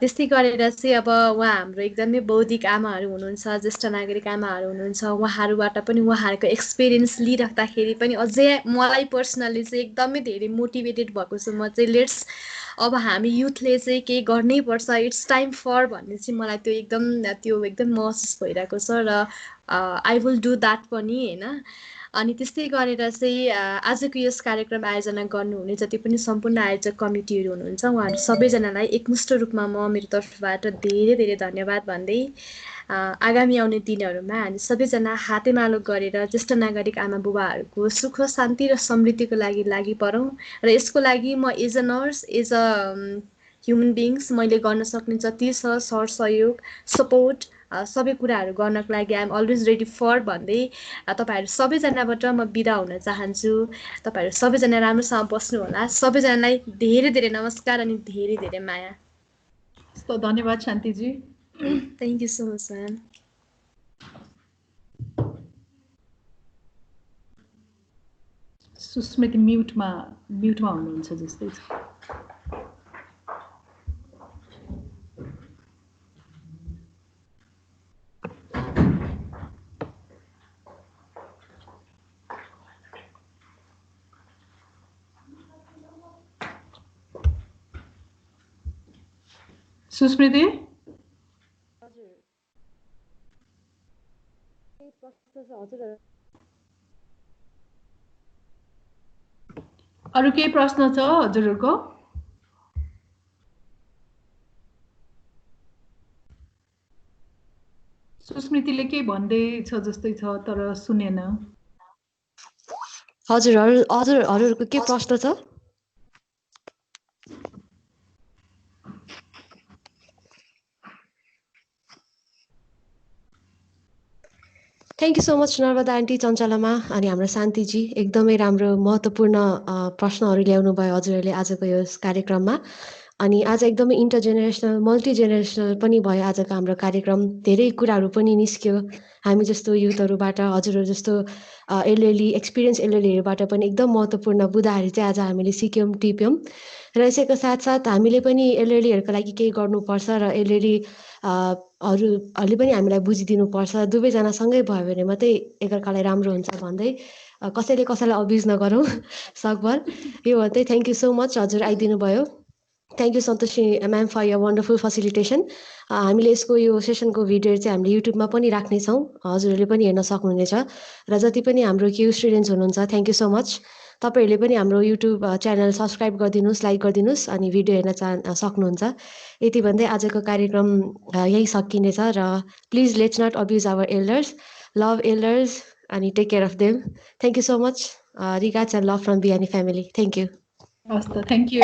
त्यस्तै गरेर चाहिँ अब उहाँ हाम्रो एकदमै बौद्धिक आमाहरू हुनुहुन्छ, ज्येष्ठ नागरिक आमाहरू हुनुहुन्छ, उहाँहरूबाट पनि उहाँहरूको एक्सपिरियन्स लिइराख्दाखेरि पनि अझै मलाई पर्सनली चाहिँ एकदमै धेरै मोटिभेटेड भएको छु म चाहिँ। लेट्स अब हामी युथले चाहिँ केही गर्नै पर्छ, इट्स टाइम फर भन्ने चाहिँ मलाई त्यो एकदम महसुस भइरहेको छ र आई विल डु द्याट पनि होइन। अनि त्यस्तै गरेर चाहिँ आजको यस कार्यक्रम आयोजना गर्नुहुने जति पनि सम्पूर्ण आयोजक कमिटीहरू हुनुहुन्छ उहाँहरू सबैजनालाई एकमुष्ट रूपमा म मेरो तर्फबाट धेरै धेरै धन्यवाद भन्दै आगामी आउने दिनहरूमा हामी सबैजना हातेमालो गरेर ज्येष्ठ नागरिक आमा बुबाहरूको सुख शान्ति र समृद्धिको लागि परौँ। र यसको लागि म as a nurse, as a human beings मैले गर्न सक्ने जति छ सहयोग सपोर्ट सबै कुराहरू गर्नको लागि आइएम अलवेज रेडी फर भन्दै तपाईँहरू सबैजनाबाट म बिदा हुन चाहन्छु। तपाईँहरू सबैजना राम्रोसँग बस्नु होला। सबैजनालाई धेरै धेरै नमस्कार अनि धेरै धेरै माया। धन्यवाद Shantiji. Thank you so much ma'am. Susmriti म्युटमा हुनुहुन्छ जस्तै छ। सुस्मृति, अरू केही प्रश्न छ हजुरहरूको? सुस्मृतिले केही भन्दै छ जस्तै छ तर सुनेन। हजुरहरूको के प्रश्न छ? Thank you so much Narmada aunty, चञ्चलामा अनि हाम्रो शान्तिजी। एकदमै राम्रो महत्त्वपूर्ण प्रश्नहरू ल्याउनु भयो हजुरहरूले आजको यो कार्यक्रममा। अनि आज एकदमै इन्टरजेनेरेसनल मल्टिजेनेरेसनल पनि भयो आजको हाम्रो कार्यक्रम। धेरै कुराहरू पनि निस्क्यो हामी जस्तो युथहरूबाट, हजुरहरू जस्तो एक्सपिरियन्स एलएलईहरूबाट पनि एकदम महत्त्वपूर्ण बुदाहरू चाहिँ आज हामीले सिक्यौँ टिप्यौँ। र यसैको साथसाथ हामीले पनि एलएलईहरूको लागि केही गर्नुपर्छ र हरूले पनि हामीलाई बुझिदिनुपर्छ। दुवैजना सँगै भयो भने मात्रै एकअर्कालाई राम्रो हुन्छ भन्दै कसैले कसैलाई अब्युज नगरौँ सकभर यो भन्दै थ्याङ्क यू सो मच हजुर आइदिनु भयो। Thank you Santoshi ma'am for your wonderful facilitation. हामीले यसको यो सेसनको भिडियो चाहिँ हामीले युट्युबमा पनि राख्नेछौँ, हजुरहरूले पनि हेर्न सक्नुहुनेछ। र जति पनि हाम्रो क्यु स्टुडेन्ट्स हुनुहुन्छ थ्याङ्क यू सो मच। तपाईँहरूले पनि हाम्रो युट्युब च्यानल सब्सक्राइब गरिदिनुहोस्, लाइक गरिदिनुहोस् अनि भिडियो हेर्न सक्नुहुन्छ। यति भन्दै आजको कार्यक्रम यही सकिनेछ र please let's not abuse our elders, love elders अनि take care of them. Thank you so much. Regards and love from Bihani family. Thank you. हस् त, थ्याङ्क यू।